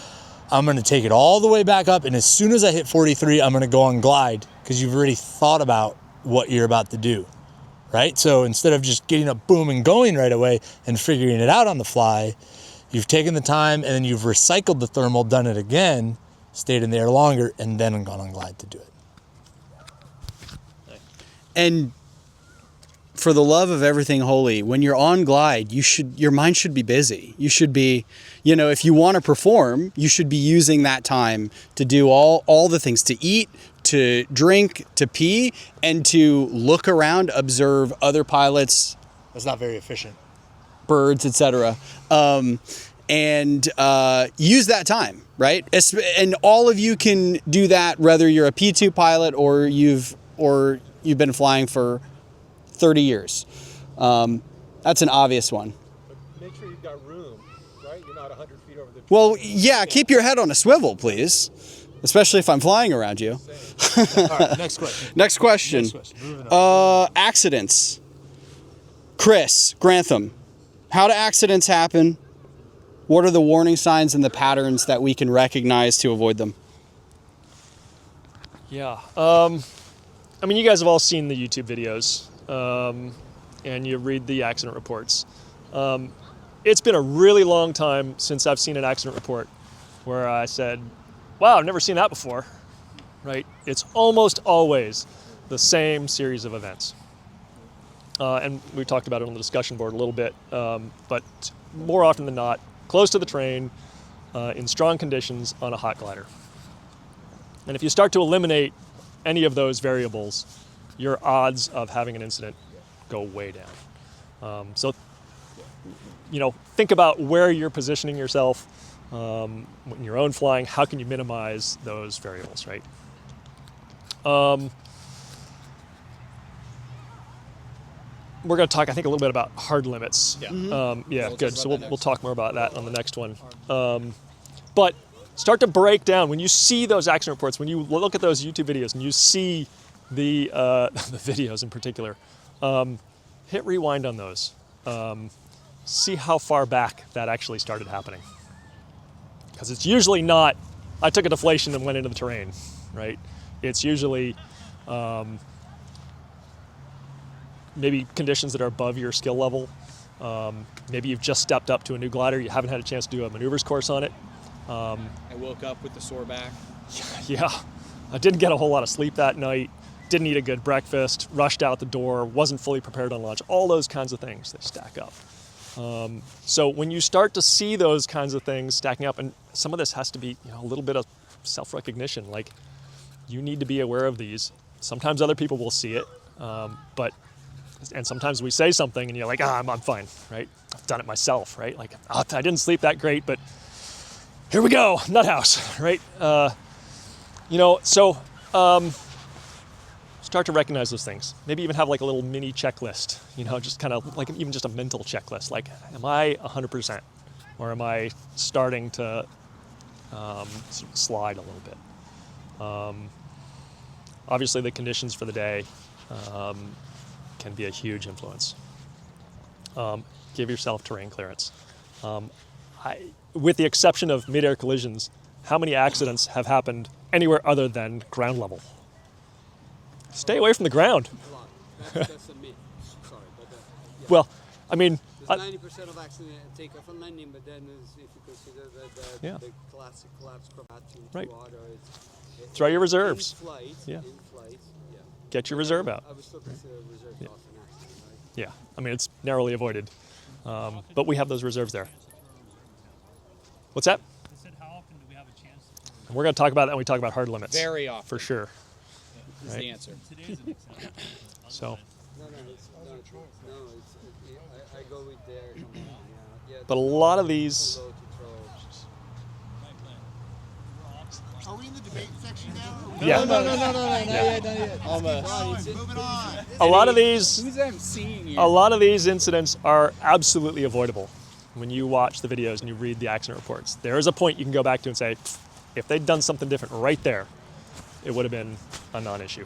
I'm going to take it all the way back up. And as soon as I hit 43, I'm going to go on glide because you've already thought about what you're about to do, right? So instead of just getting up, boom, and going right away and figuring it out on the fly, you've taken the time and then you've recycled the thermal, done it again, stayed in the air longer, and then gone on glide to do it. And for the love of everything holy, when you're on glide, your mind should be busy. You should be, you know, if you want to perform, you should be using that time to do all the things, to eat, to drink, to pee, and to look around, observe other pilots. That's not very efficient. Birds, etc. And use that time, right? And all of you can do that, whether you're a P2 pilot or you've been flying for 30 years. That's an obvious one. But make sure you've got room, right? You're not 100 feet over the... Well, yeah, keep your head on a swivel, please. Especially if I'm flying around you. All right, next question. Next question. Moving on. Accidents. Chris, Grantham, how do accidents happen? What are the warning signs and the patterns that we can recognize to avoid them? Yeah. I mean, you guys have all seen the YouTube videos, and you read the accident reports. It's been a really long time since I've seen an accident report where I said, wow, I've never seen that before, right? It's almost always the same series of events. And we talked about it on the discussion board a little bit, but more often than not, close to the train, in strong conditions on a hot glider. And if you start to eliminate any of those variables, your odds of having an incident go way down. So, you know, think about where you're positioning yourself in your own flying. How can you minimize those variables, right? We're going to talk, I think, a little bit about hard limits. Yeah, good. So we'll talk more about that on the next one. But start to break down when you see those accident reports, when you look at those YouTube videos and you see the videos in particular, hit rewind on those. See how far back that actually started happening. Because it's usually not, I took a deflation and went into the terrain, right? It's usually maybe conditions that are above your skill level. Maybe you've just stepped up to a new glider, you haven't had a chance to do a maneuvers course on it. I woke up with the sore back. Yeah, I didn't get a whole lot of sleep that night, didn't eat a good breakfast, rushed out the door, wasn't fully prepared on lunch, all those kinds of things that stack up. So when you start to see those kinds of things stacking up, and some of this has to be, you know, a little bit of self-recognition, like you need to be aware of these. Sometimes other people will see it, and sometimes we say something and you're like, I'm fine, right? I've done it myself, right? Like, I didn't sleep that great, but here we go, nut house, right? You know, so start to recognize those things. Maybe even have like a little mini checklist, you know, just kind of like even just a mental checklist. Like, am I 100%? Or am I starting to slide a little bit? Obviously, the conditions for the day can be a huge influence. Give yourself terrain clearance. With the exception of mid-air collisions, how many accidents have happened anywhere other than ground level? Stay away from the ground. A lot. That's a myth. Sorry, but yeah. Well, I mean, There's 90% of accidents take off on landing, but then if you consider the classic collapse chromatin Right. water, Throw your reserves. In flight, Yeah. yeah. Get your reserve out. I would still consider reserve loss an accident, right? Yeah, I mean, it's narrowly avoided. But we have those reserves there. What's that? I said, how often do we have a chance to throw? And we're going to talk about that when we talk about hard limits. Very often. For sure. Is Right. the answer. Today's an example. So, I go with there. Yeah. but a lot of these, Too low to throw. Are we in the debate section now? yeah, No, not yet. Almost. Moving on. a lot of these, Who's emceeing you? a lot of these incidents are absolutely avoidable. When you watch the videos and you read the accident reports, there is a point you can go back to and say, if they'd done something different right there, it would have been a non-issue.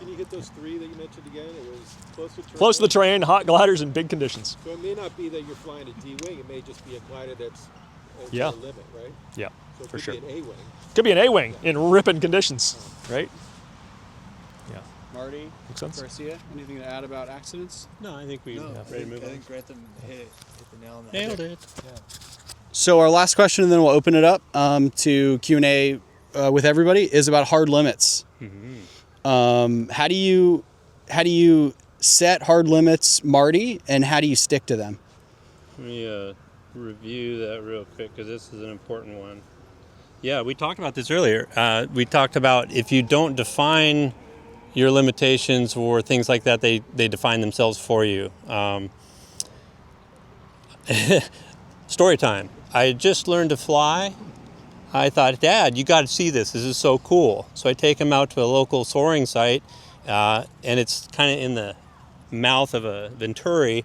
Can you hit those three that you mentioned again? It was close to terrain. Close to the terrain, hot gliders, and big conditions. So it may not be that you're flying a D-wing. It may just be a glider that's over Yeah. the limit, right? Yeah, So it for could sure. be an A-wing. Could be an A-wing in ripping conditions, right? Yeah, Marty, makes sense. Garcia, anything to add about accidents? No, I think we ready to move I on. think Grantham hit the nail on the head. Nailed it. So our last question, and then we'll open it up to Q&A with everybody, is about hard limits. How do you set hard limits, Marty, and how do you stick to them? Let me review that real quick because this is an important one. Yeah, we talked about this earlier. We talked about if you don't define your limitations or things like that, they define themselves for you. Story time. I just learned to fly. I thought, Dad, you got to see this. This is so cool. So I take him out to a local soaring site, and it's kind of in the mouth of a venturi.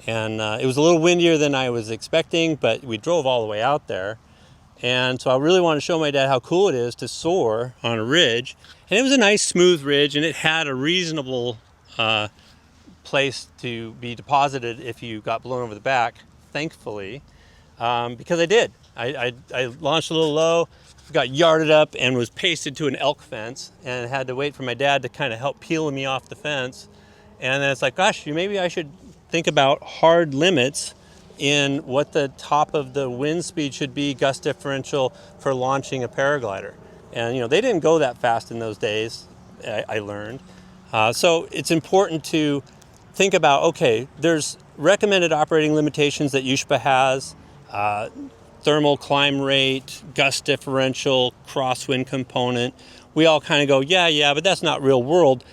And it was a little windier than I was expecting, but we drove all the way out there. And so I really wanted to show my dad how cool it is to soar on a ridge. And it was a nice smooth ridge, and it had a reasonable place to be deposited if you got blown over the back, thankfully, because I did. I launched a little low, got yarded up, and was pasted to an elk fence, and had to wait for my dad to kind of help peel me off the fence. And then it's like, gosh, maybe I should think about hard limits in what the top of the wind speed should be, gust differential for launching a paraglider. And they didn't go that fast in those days, I learned. So it's important to think about, okay, there's recommended operating limitations that USHPA has, thermal climb rate, gust differential, crosswind component. We all kind of go, yeah, but that's not real world.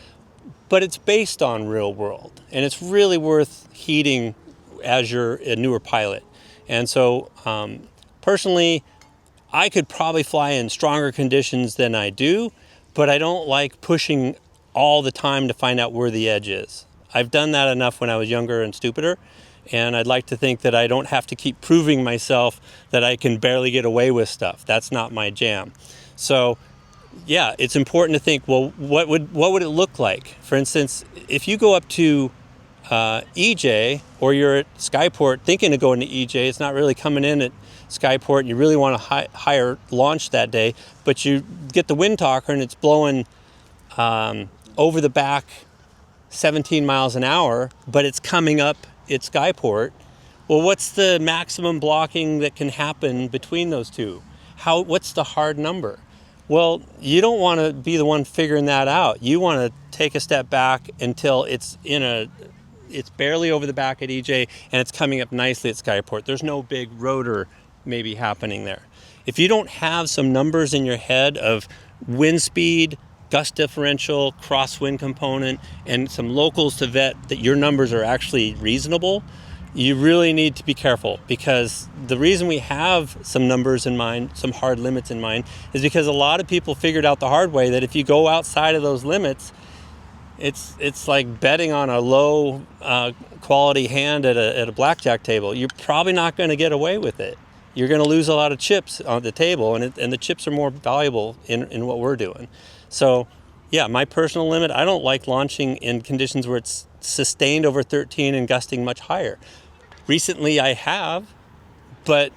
But it's based on real world, and it's really worth heeding as you're a newer pilot. And so personally, I could probably fly in stronger conditions than I do, but I don't like pushing all the time to find out where the edge is. I've done that enough when I was younger and stupider, and I'd like to think that I don't have to keep proving myself that I can barely get away with stuff. That's not my jam. So yeah, it's important to think, well, what would it look like? For instance, if you go up to EJ, or you're at Skyport thinking of going to EJ, it's not really coming in at Skyport, and you really want a higher launch that day, but you get the wind talker and it's blowing over the back 17 miles an hour, but it's coming up at Skyport. Well, what's the maximum blocking that can happen between those two? What's the hard number? Well, you don't want to be the one figuring that out. You want to take a step back until it's barely over the back at EJ and it's coming up nicely at Skyport. There's no big rotor maybe happening there. If you don't have some numbers in your head of wind speed, gust differential, crosswind component, and some locals to vet that your numbers are actually reasonable, you really need to be careful, because the reason we have some numbers in mind, some hard limits in mind, is because a lot of people figured out the hard way that if you go outside of those limits, it's like betting on a low quality hand at a blackjack table. You're probably not going to get away with it. You're going to lose a lot of chips on the table, and the chips are more valuable in what we're doing. So yeah, my personal limit, I don't like launching in conditions where it's sustained over 13 and gusting much higher. Recently I have, but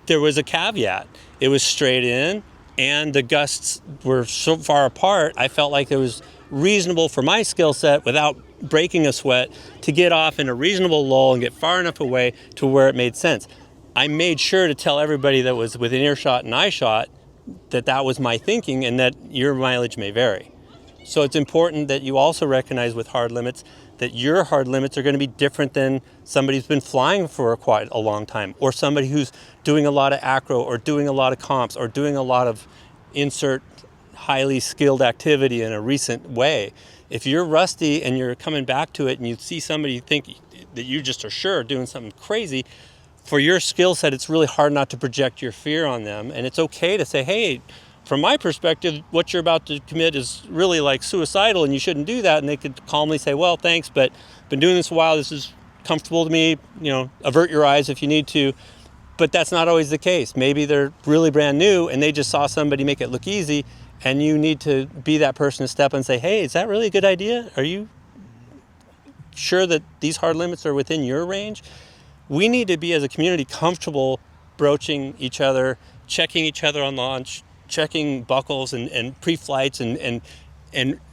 there was a caveat. It was straight in, and the gusts were so far apart, I felt like it was reasonable for my skill set without breaking a sweat to get off in a reasonable lull and get far enough away to where it made sense. I made sure to tell everybody that was within earshot and eye shot that that was my thinking and that your mileage may vary. So it's important that you also recognize with hard limits that your hard limits are going to be different than somebody who's been flying for quite a long time, or somebody who's doing a lot of acro or doing a lot of comps or doing a lot of insert highly skilled activity in a recent way. If you're rusty and you're coming back to it and you see somebody you think that you just are sure doing something crazy, for your skill set, it's really hard not to project your fear on them. And it's okay to say, hey, from my perspective, what you're about to commit is really like suicidal and you shouldn't do that. And they could calmly say, well, thanks, but been doing this a while. This is comfortable to me. You know, avert your eyes if you need to. But that's not always the case. Maybe they're really brand new and they just saw somebody make it look easy, and you need to be that person to step and say, hey, is that really a good idea? Are you sure that these hard limits are within your range? We need to be, as a community, comfortable broaching each other, checking each other on launch, checking buckles and pre-flights, and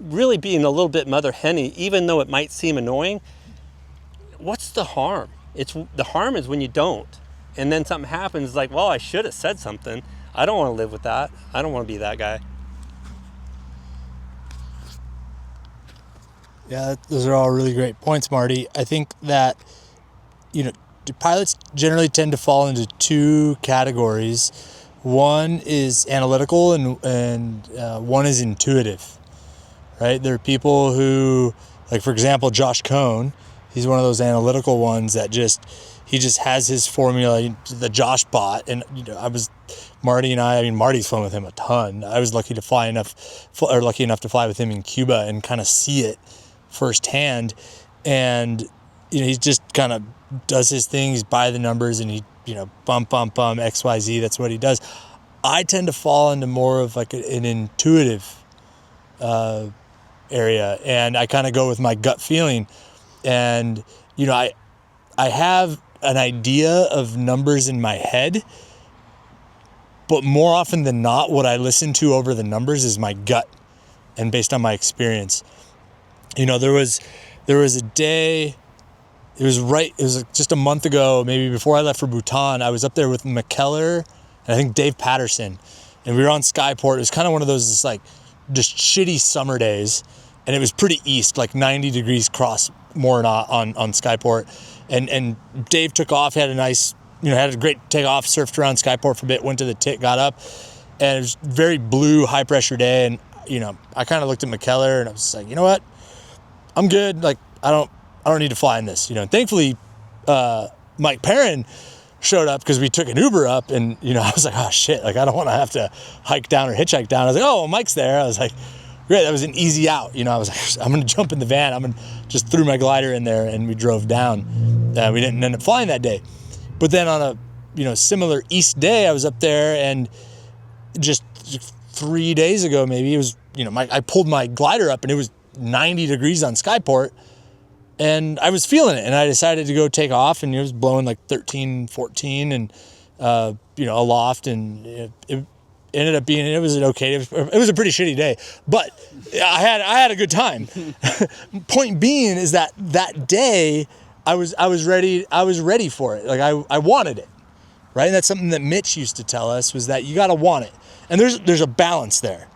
really being a little bit mother henny, even though it might seem annoying. What's the harm? The harm is when you don't. And then something happens like, well, I should have said something. I don't want to live with that. I don't want to be that guy. Yeah, those are all really great points, Marty. I think that, pilots generally tend to fall into two categories. One is analytical and one is intuitive, right? There are people who, like, for example, Josh Cohn, he's one of those analytical ones that he just has his formula, the Josh bot. And, Marty's flown with him a ton. I was lucky enough to fly with him in Cuba and kind of see it firsthand. And, he just kind of does his thing. He's by the numbers and he, bump, XYZ. That's what he does. I tend to fall into more of like an intuitive area, and I kind of go with my gut feeling. And, I have an idea of numbers in my head, but more often than not, what I listen to over the numbers is my gut and based on my experience. There was a day, it was just a month ago, maybe before I left for Bhutan. I was up there with McKellar and I think Dave Patterson, and we were on Skyport. It was kind of one of those just shitty summer days, and it was pretty east, like 90 degrees cross more not on Skyport. And Dave took off, had a great takeoff, surfed around Skyport for a bit, went to the tit, got up, and it was a very blue, high pressure day. And, I kind of looked at McKellar and I was like, you know what? I'm good. Like, I don't need to fly in this, and thankfully, Mike Perrin showed up because we took an Uber up, and, I was like, oh shit, like I don't want to have to hike down or hitchhike down. I was like, oh, well, Mike's there. I was like, great. That was an easy out. I was like, I'm going to jump in the van. I'm going to just threw my glider in there and we drove down. We didn't end up flying that day, but then on a, similar east day, I was up there, and just 3 days ago, maybe it was, I pulled my glider up and it was 90 degrees on Skyport. And I was feeling it, and I decided to go take off, and it was blowing like 13, 14, and, aloft, and it ended up being, it was a pretty shitty day, but I had a good time. Point being is that day I was ready for it. Like I wanted it, right? And that's something that Mitch used to tell us, was that you got to want it. And there's a balance there,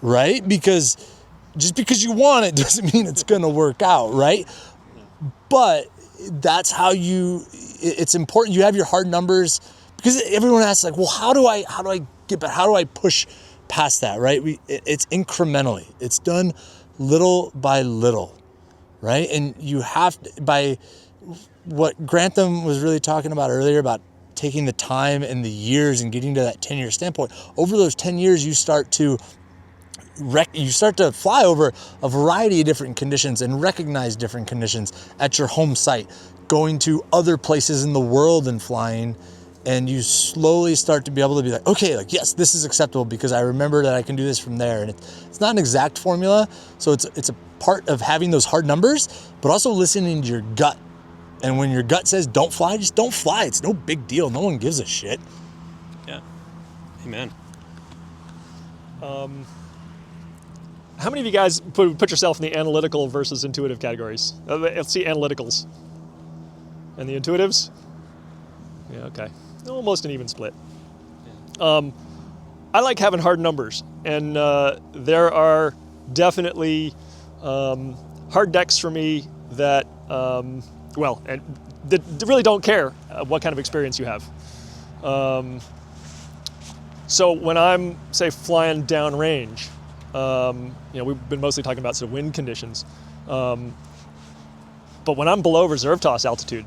right? Because just because you want it doesn't mean it's going to work out, right? But that's how it's important you have your hard numbers, because everyone asks, like, well, how do I get back? How do I push past that, right? It's incrementally. It's done little by little, right? And you have to, by what Grantham was really talking about earlier, about taking the time and the years and getting to that 10-year standpoint. Over those 10 years, you start to fly over a variety of different conditions and recognize different conditions at your home site, going to other places in the world and flying, and you slowly start to be able to be like, okay, like, yes, this is acceptable because I remember that I can do this from there. And it's not an exact formula, so it's a part of having those hard numbers, but also listening to your gut. And when your gut says don't fly, just don't fly. It's no big deal. No one gives a shit. Yeah. Amen. How many of you guys put yourself in the analytical versus intuitive categories? Let's see analyticals. And the intuitives? Yeah, okay. Almost an even split. I like having hard numbers, and there are definitely hard decks for me that, and that really don't care what kind of experience you have. So when I'm, say, flying downrange, we've been mostly talking about sort of wind conditions, but when I'm below reserve toss altitude,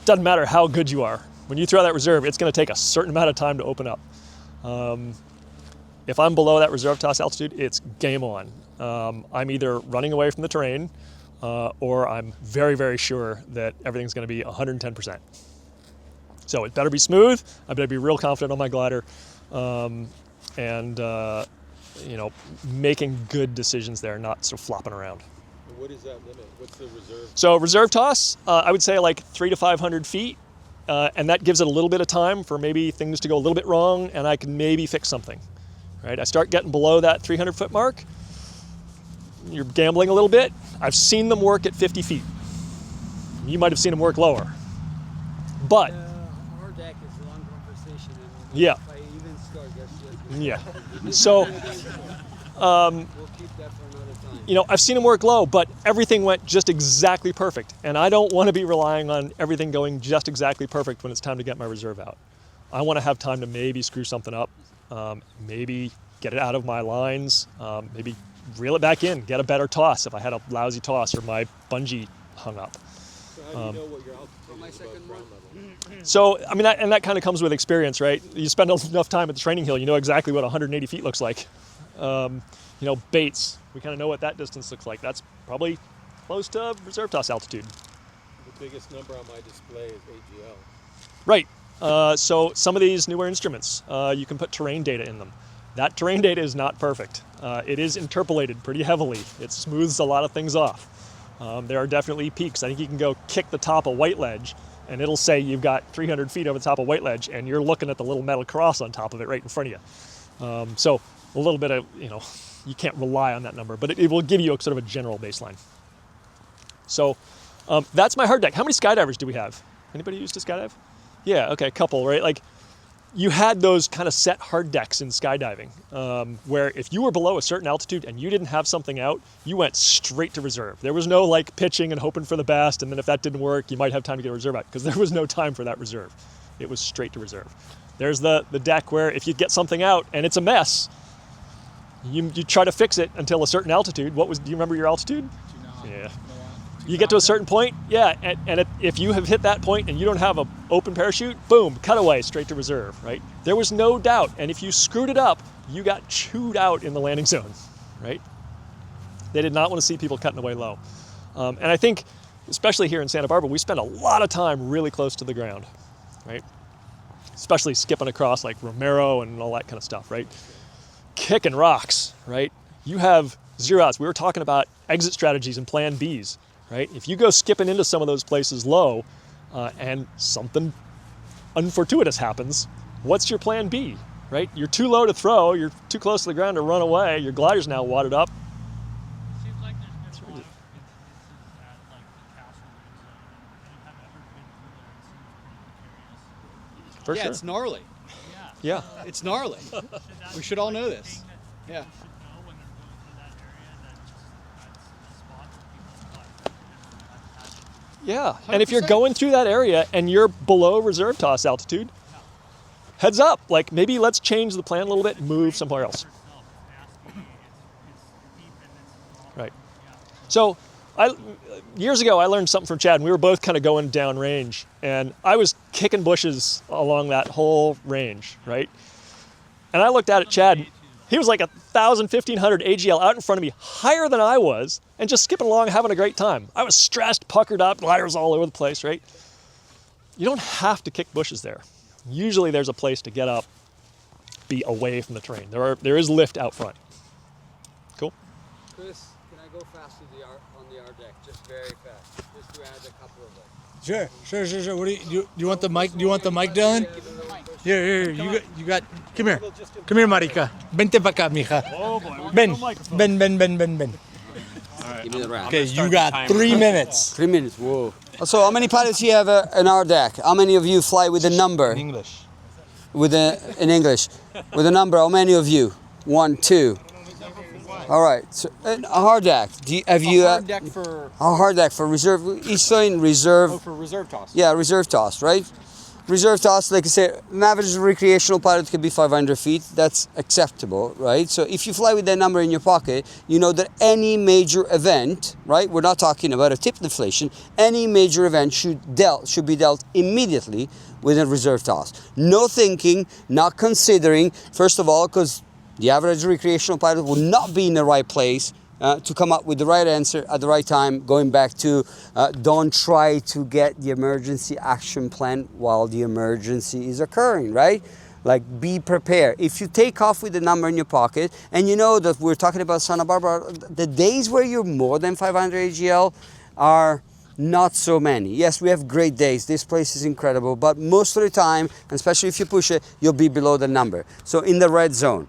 doesn't matter how good you are. When you throw that reserve, it's going to take a certain amount of time to open up. If I'm below that reserve toss altitude, it's game on. I'm either running away from the terrain or I'm very, very sure that everything's going to be 110%. So it better be smooth. I better be real confident on my glider, making good decisions there, not sort of flopping around. And what is that limit? What's the reserve? So reserve toss, I would say like 300 to 500 feet. And that gives it a little bit of time for maybe things to go a little bit wrong, and I can maybe fix something. Right? I start getting below that 300-foot mark, you're gambling a little bit. I've seen them work at 50 feet. You might have seen them work lower. But Our deck is a long conversation, and yeah. if I even start Garcia, Yeah. So we'll keep that for another time. I've seen them work low, but everything went just exactly perfect. And I don't want to be relying on everything going just exactly perfect when it's time to get my reserve out. I want to have time to maybe screw something up, maybe get it out of my lines, maybe reel it back in, get a better toss if I had a lousy toss or my bungee hung up. So how do you know what your altitude is above ground level? So, that kind of comes with experience, right? You spend enough time at the training hill, you know exactly what 180 feet looks like. Baits, we kind of know what that distance looks like. That's probably close to reserve toss altitude. The biggest number on my display is AGL. Right. So some of these newer instruments, you can put terrain data in them. That terrain data is not perfect. It is interpolated pretty heavily. It smooths a lot of things off. There are definitely peaks. I think you can go kick the top of White Ledge, and it'll say you've got 300 feet over the top of White Ledge, and you're looking at the little metal cross on top of it right in front of you. So a little bit of, you can't rely on that number, but it will give you a sort of a general baseline. So that's my hard deck. How many skydivers do we have? Anybody used to skydive? Yeah, okay, a couple, right? Like, you had those kind of set hard decks in skydiving, where if you were below a certain altitude and you didn't have something out, you went straight to reserve. There was no like pitching and hoping for the best, and then if that didn't work, you might have time to get a reserve out, because there was no time for that reserve. It was straight to reserve. There's the deck where if you get something out and it's a mess, you try to fix it until a certain altitude. Do you remember your altitude? Yeah. You get to a certain point, if you have hit that point and you don't have an open parachute, boom, cutaway, straight to reserve, right? There was no doubt, and if you screwed it up, you got chewed out in the landing zone, right? They did not want to see people cutting away low. And I think, especially here in Santa Barbara, we spend a lot of time really close to the ground, right? Especially skipping across like Romero and all that kind of stuff, right? Kicking rocks, right? You have zero outs. We were talking about exit strategies and plan Bs. Right? If you go skipping into some of those places low and something unfortuitous happens, what's your plan B? Right? You're too low to throw, you're too close to the ground to run away, your glider's now wadded up. Seems like there's been a lot of instances at like the Castle Zone, and you have ever been through there. It seems pretty precarious. For Yeah, sure. it's gnarly. Yeah. Yeah. It's gnarly. We should all know this. Thing that Yeah. people should know when they're going through that area, that just that's a spot where people got Yeah. And if you're 100%. going through that area and you're below reserve toss altitude, heads up. Like, maybe let's change the plan a little bit and move somewhere else. Right. So years ago, I learned something from Chad, and we were both kind of going down range, and I was kicking bushes along that whole range, right? And I looked at Chad. He was like 1,000, 1,500 AGL out in front of me, higher than I was, and just skipping along, having a great time. I was stressed, puckered up, gliders all over the place, right? You don't have to kick bushes there. Usually there's a place to get up, be away from the terrain. There is lift out front. Cool? Chris, can I go fast on the R deck, just very fast, just to add a couple of them? Sure. What do you want the mic? Do you want the mic, Dylan? Here. You got. Come here. Come here, Marica. Vente pa acá, mija. Oh boy. Ben. Give me the round. Okay, you got 3 minutes. 3 minutes. Whoa. So how many pilots do you have in our deck? How many of you fly with a number? English. In English. With a number, how many of you? 1, 2. All right. So, a hard deck. Have you? Hard deck for A hard deck for reserve. Each saying reserve. for reserve toss. Yeah, reserve toss, right? Reserve toss, like I say, an average recreational pilot could be 500 feet. That's acceptable, right? So if you fly with that number in your pocket, you know that any major event, right? We're not talking about a tip deflation. Any major event should be dealt immediately with a reserve toss. No thinking, not considering. First of all, because the average recreational pilot will not be in the right place to come up with the right answer at the right time. Going back to don't try to get the emergency action plan while the emergency is occurring, right? Like, be prepared. If you take off with the number in your pocket, and you know that we're talking about Santa Barbara, the days where you're more than 500 AGL are not so many. Yes, we have great days. This place is incredible, but most of the time, and especially if you push it, you'll be below the number. So in the red zone.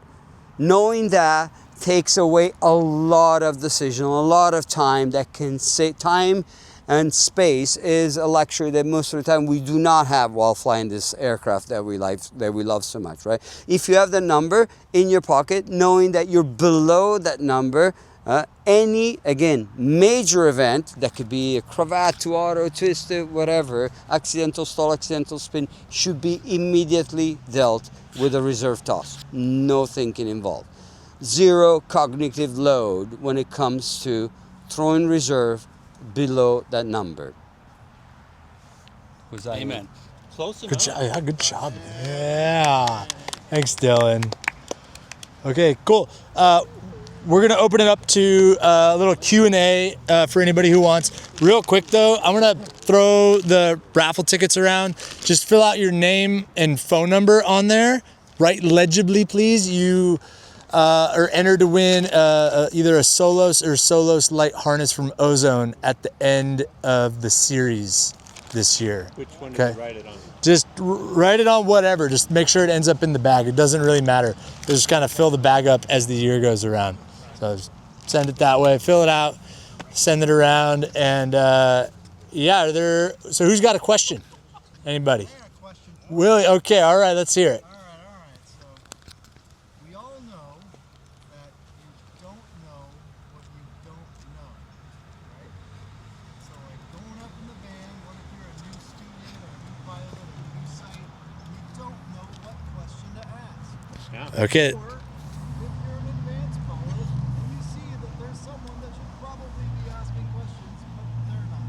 Knowing that takes away a lot of decision, a lot of time that can save time, and space is a luxury that most of the time we do not have while flying this aircraft that we love so much, right? If you have the number in your pocket, knowing that you're below that number, any, again, major event, that could be a cravat to auto, twisted, whatever, accidental stall, accidental spin, should be immediately dealt with a reserve toss. No thinking involved. Zero cognitive load when it comes to throwing reserve below that number. Was that Amen. Close enough. Good job. Yeah, good job. Yeah. Thanks, Dylan. Okay, cool. We're gonna open it up to a little Q&A for anybody who wants. Real quick though, I'm gonna throw the raffle tickets around. Just fill out your name and phone number on there. Write legibly, please. You are entered to win either a Solos or Solos light harness from Ozone at the end of the series this year. Which one Okay. did you write it on? Just write it on whatever. Just make sure it ends up in the bag. It doesn't really matter. Just kind of fill the bag up as the year goes around. So just send it that way. Fill it out. Send it around. And yeah, so who's got a question? Anybody? Willie. Okay. All right. Let's hear it. All right. So we all know that you don't know what you don't know, right? So like going up in the van, what if you're a new student or a new pilot or a new site, you don't know what question to ask. Okay. Or if you're an advanced pilot and you see that there's someone that should probably be asking questions, but they're not.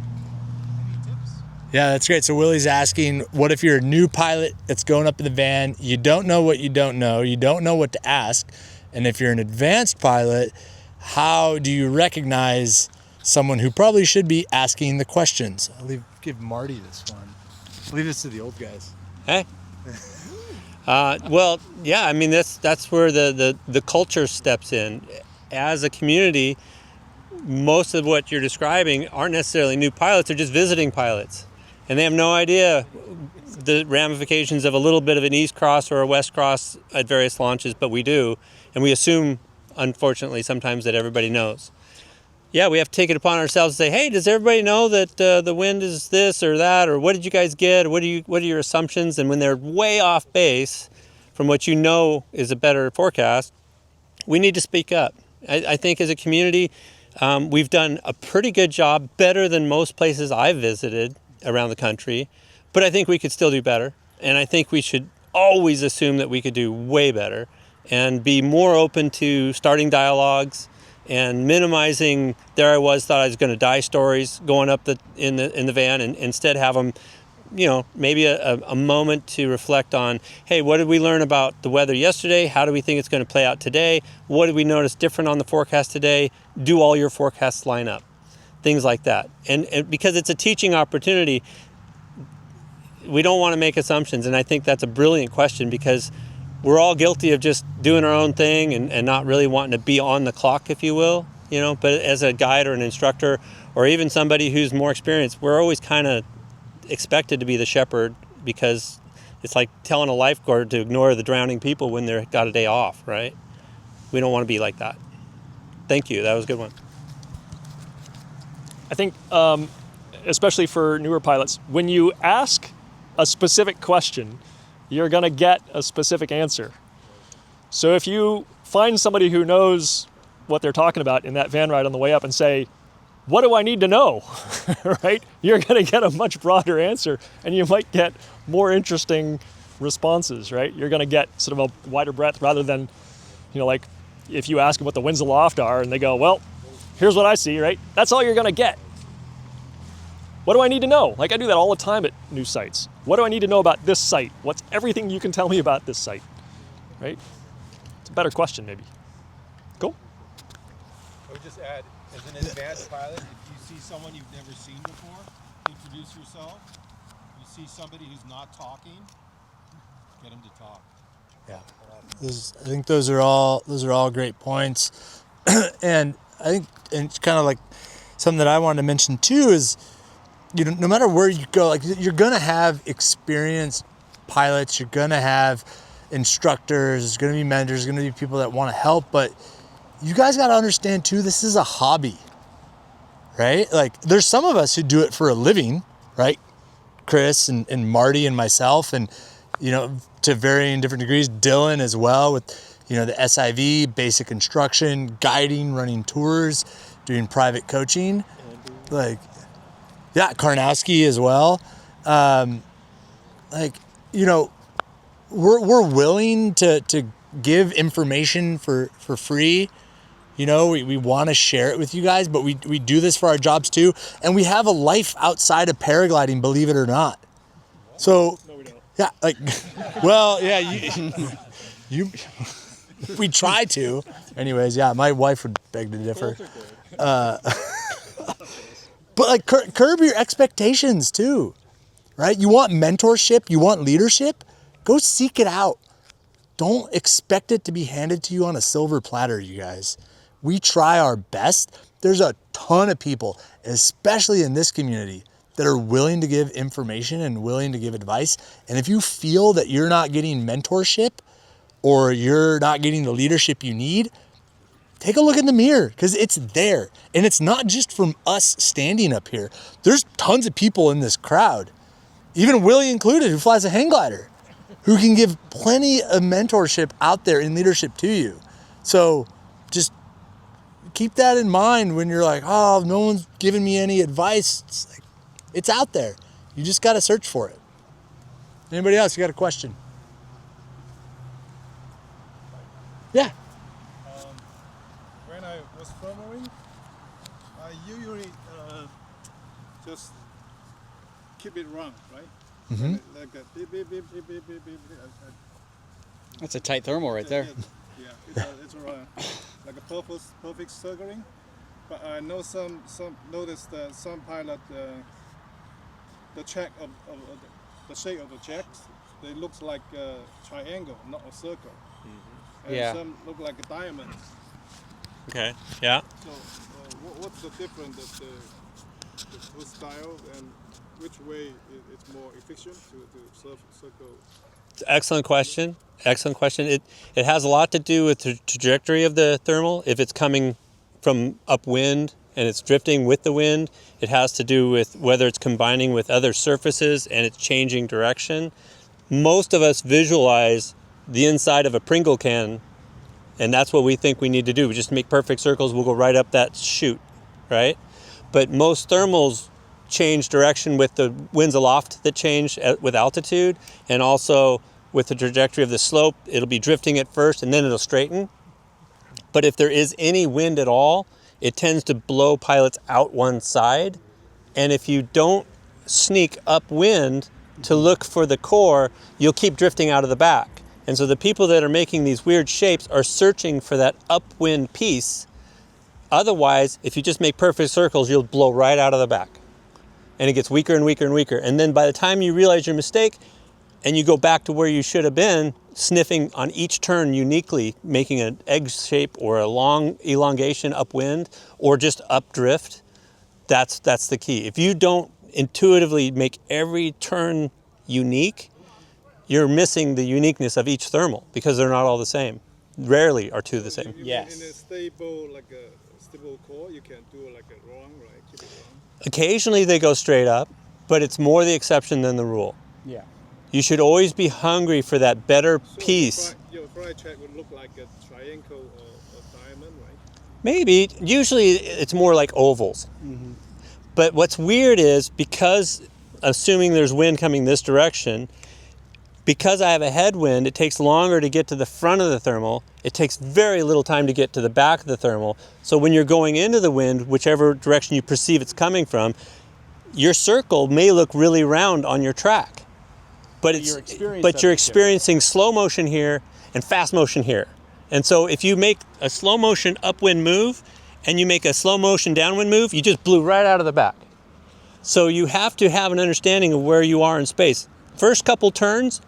Any tips? Yeah, that's great. So Willie's asking, what if you're a new pilot that's going up in the van, you don't know what you don't know what to ask, and if you're an advanced pilot, how do you recognize someone who probably should be asking the questions? Give Marty this one. Leave this to the old guys. Hey. Well, yeah. I mean, that's where the culture steps in. As a community, most of what you're describing aren't necessarily new pilots; they're just visiting pilots, and they have no idea the ramifications of a little bit of an east cross or a west cross at various launches. But we do, and we assume, unfortunately, sometimes that everybody knows. Yeah, we have to take it upon ourselves to say, hey, does everybody know that the wind is this or that, or what did you guys get, or what are your assumptions? And when they're way off base from what you know is a better forecast, we need to speak up. I think as a community, we've done a pretty good job, better than most places I've visited around the country, but I think we could still do better. And I think we should always assume that we could do way better and be more open to starting dialogues and minimizing there I was, thought I was going to die stories going up in the van, and instead have them, maybe a moment to reflect on, hey, what did we learn about the weather yesterday? How do we think it's going to play out today? What did we notice different on the forecast today? Do all your forecasts line up? Things like that. And because it's a teaching opportunity, we don't want to make assumptions. And I think that's a brilliant question, because we're all guilty of just doing our own thing and not really wanting to be on the clock, if you will, but as a guide or an instructor or even somebody who's more experienced, we're always kind of expected to be the shepherd, because it's like telling a lifeguard to ignore the drowning people when they've got a day off, right? We don't want to be like that. Thank you. That was a good one. I think, especially for newer pilots, when you ask a specific question, you're going to get a specific answer. So if you find somebody who knows what they're talking about in that van ride on the way up and say, what do I need to know, right? You're going to get a much broader answer, and you might get more interesting responses, right? You're going to get sort of a wider breadth rather than, like if you ask them what the winds aloft are and they go, well, here's what I see, right? That's all you're going to get. What do I need to know? Like I do that all the time at new sites. What do I need to know about this site? What's everything you can tell me about this site, right? It's a better question maybe. Cool. I would just add, as an advanced pilot, if you see someone you've never seen before, introduce yourself. You see somebody who's not talking, get them to talk. Yeah, I think those are all great points, and I think and it's kind of like something that I wanted to mention too is, no matter where you go, like you're gonna have experienced pilots, you're gonna have instructors, there's gonna be mentors, there's gonna be people that want to help, but you guys got to understand too, this is a hobby, right? Like there's some of us who do it for a living, right? Chris and Marty and myself, and to varying different degrees, Dylan as well with the SIV, basic instruction, guiding, running tours, doing private coaching, Karnowski as well. We're willing to give information for free. We want to share it with you guys, but we do this for our jobs too. And we have a life outside of paragliding, believe it or not. So, No, we don't. yeah, well, yeah, you we try to. Anyways, yeah, my wife would beg to differ. But curb your expectations too, right? You want mentorship, you want leadership, go seek it out. Don't expect it to be handed to you on a silver platter, you guys. We try our best. There's a ton of people, especially in this community, that are willing to give information and willing to give advice. And if you feel that you're not getting mentorship or you're not getting the leadership you need, take a look in the mirror, because it's there. And it's not just from us standing up here. There's tons of people in this crowd, even Willie included, who flies a hang glider, who can give plenty of mentorship out there in leadership to you. So just keep that in mind when you're like, oh, no one's giving me any advice. It's out there. You just got to search for it. Anybody else? You got a question? Yeah. When I was filming, I usually just keep it run, right? Mm-hmm. Like a beep, beep, beep, beep, beep, beep, beep. That's a tight thermal right there. Yeah, it's like a perfect circling. But I know noticed that some pilot the check of the shape of the checks, they looks like a triangle, not a circle. Mm-hmm. And Yeah. some look like a diamond. Okay. Yeah. So what's the difference of the two style, and which way it's more efficient to circle? Excellent question. Excellent question. It has a lot to do with the trajectory of the thermal. If it's coming from upwind and it's drifting with the wind, it has to do with whether it's combining with other surfaces and it's changing direction. Most of us visualize the inside of a Pringle can, and that's what we think we need to do. We just make perfect circles, we'll go right up that chute, right? But most thermals change direction with the winds aloft that change with altitude, and also with the trajectory of the slope. It'll be drifting at first and then it'll straighten. But if there is any wind at all, it tends to blow pilots out one side. And if you don't sneak upwind to look for the core, you'll keep drifting out of the back. And so the people that are making these weird shapes are searching for that upwind piece. Otherwise, if you just make perfect circles, you'll blow right out of the back. And it gets weaker and weaker and weaker. And then by the time you realize your mistake and you go back to where you should have been, sniffing on each turn uniquely, making an egg shape or a long elongation upwind or just updrift, that's the key. If you don't intuitively make every turn unique, you're missing the uniqueness of each thermal because they're not all the same. Rarely are two the same. Yes. In a stable, like a stable core, you can do like a wrong, right? Keep it wrong. Occasionally they go straight up, but it's more the exception than the rule. Yeah. You should always be hungry for that better piece. Your fly track would look like a triangle or diamond, right? Maybe. Usually it's more like ovals. But what's weird is because, assuming there's wind coming this direction, because I have a headwind, it takes longer to get to the front of the thermal. It takes very little time to get to the back of the thermal. So when you're going into the wind, whichever direction you perceive it's coming from, your circle may look really round on your track. But you're experiencing slow motion here and fast motion here. And so if you make a slow motion upwind move and you make a slow motion downwind move, you just blew right out of the back. So you have to have an understanding of where you are in space. First couple turns,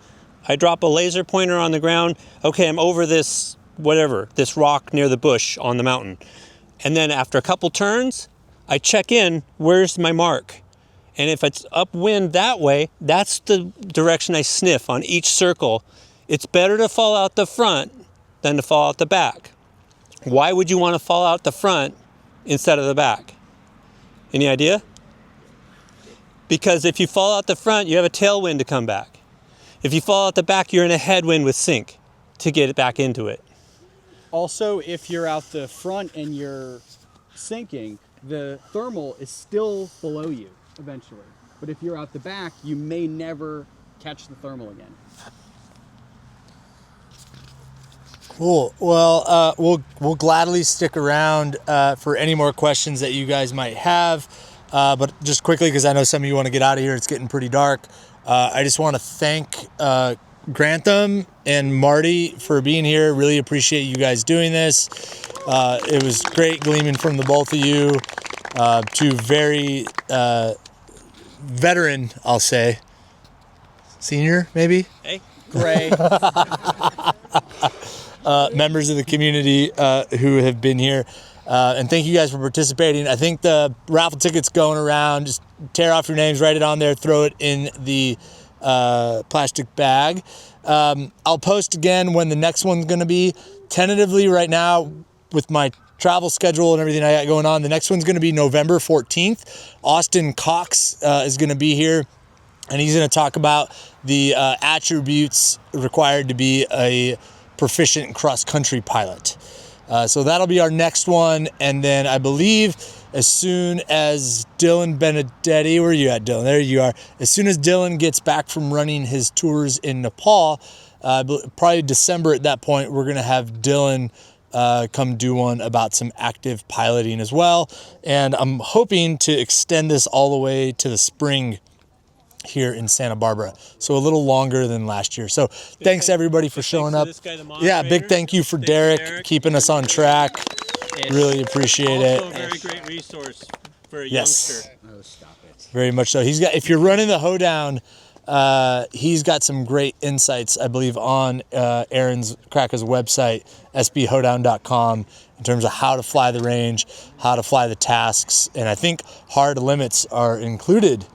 I drop a laser pointer on the ground. Okay, I'm over this, whatever, this rock near the bush on the mountain. And then after a couple turns, I check in, where's my mark? And if it's upwind that way, that's the direction I sniff on each circle. It's better to fall out the front than to fall out the back. Why would you want to fall out the front instead of the back? Any idea? Because if you fall out the front, you have a tailwind to come back. If you fall out the back, you're in a headwind with sink to get it back into it. Also, if you're out the front and you're sinking, the thermal is still below you eventually. But if you're out the back, you may never catch the thermal again. Cool. Well, we'll gladly stick around for any more questions that you guys might have. But just quickly, because I know some of you want to get out of here, it's getting pretty dark. I just want to thank Grantham and Marty for being here. Really appreciate you guys doing this. It was great gleaming from the both of you. Two very veteran, I'll say. Senior, maybe? Hey. Gray. Members of the community who have been here. And thank you guys for participating. I think the raffle ticket's going around. Just tear off your names, write it on there, throw it in the plastic bag. I'll post again when the next one's going to be. Tentatively right now, with my travel schedule and everything I got going on, the next one's going to be November 14th. Austin Cox is going to be here, and he's going to talk about the attributes required to be a proficient cross-country pilot. So that'll be our next one. And then I believe as soon as Dylan Benedetti, where are you at, Dylan? There you are. As soon as Dylan gets back from running his tours in Nepal, probably December at that point, we're going to have Dylan come do one about some active piloting as well. And I'm hoping to extend this all the way to the spring here in Santa Barbara, so a little longer than last year. So thanks everybody for showing up. Yeah, big thank you for Derek keeping us on track. Really appreciate it. Also a very great resource for a Yes. youngster. Oh, stop it. Very much so. He's got, if you're running the hoedown, he's got some great insights, I believe, on Aaron's Kraka's website, sbhoedown.com, in terms of how to fly the range, how to fly the tasks, and I think hard limits are included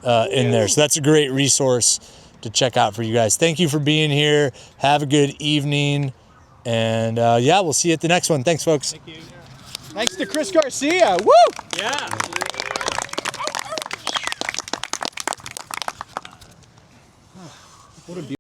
in there. So that's a great resource to check out for you guys. Thank you for being here. Have a good evening. And yeah, we'll see you at the next one. Thanks, folks. Thank you. Thanks to Chris Garcia. Woo! Yeah. What a beautiful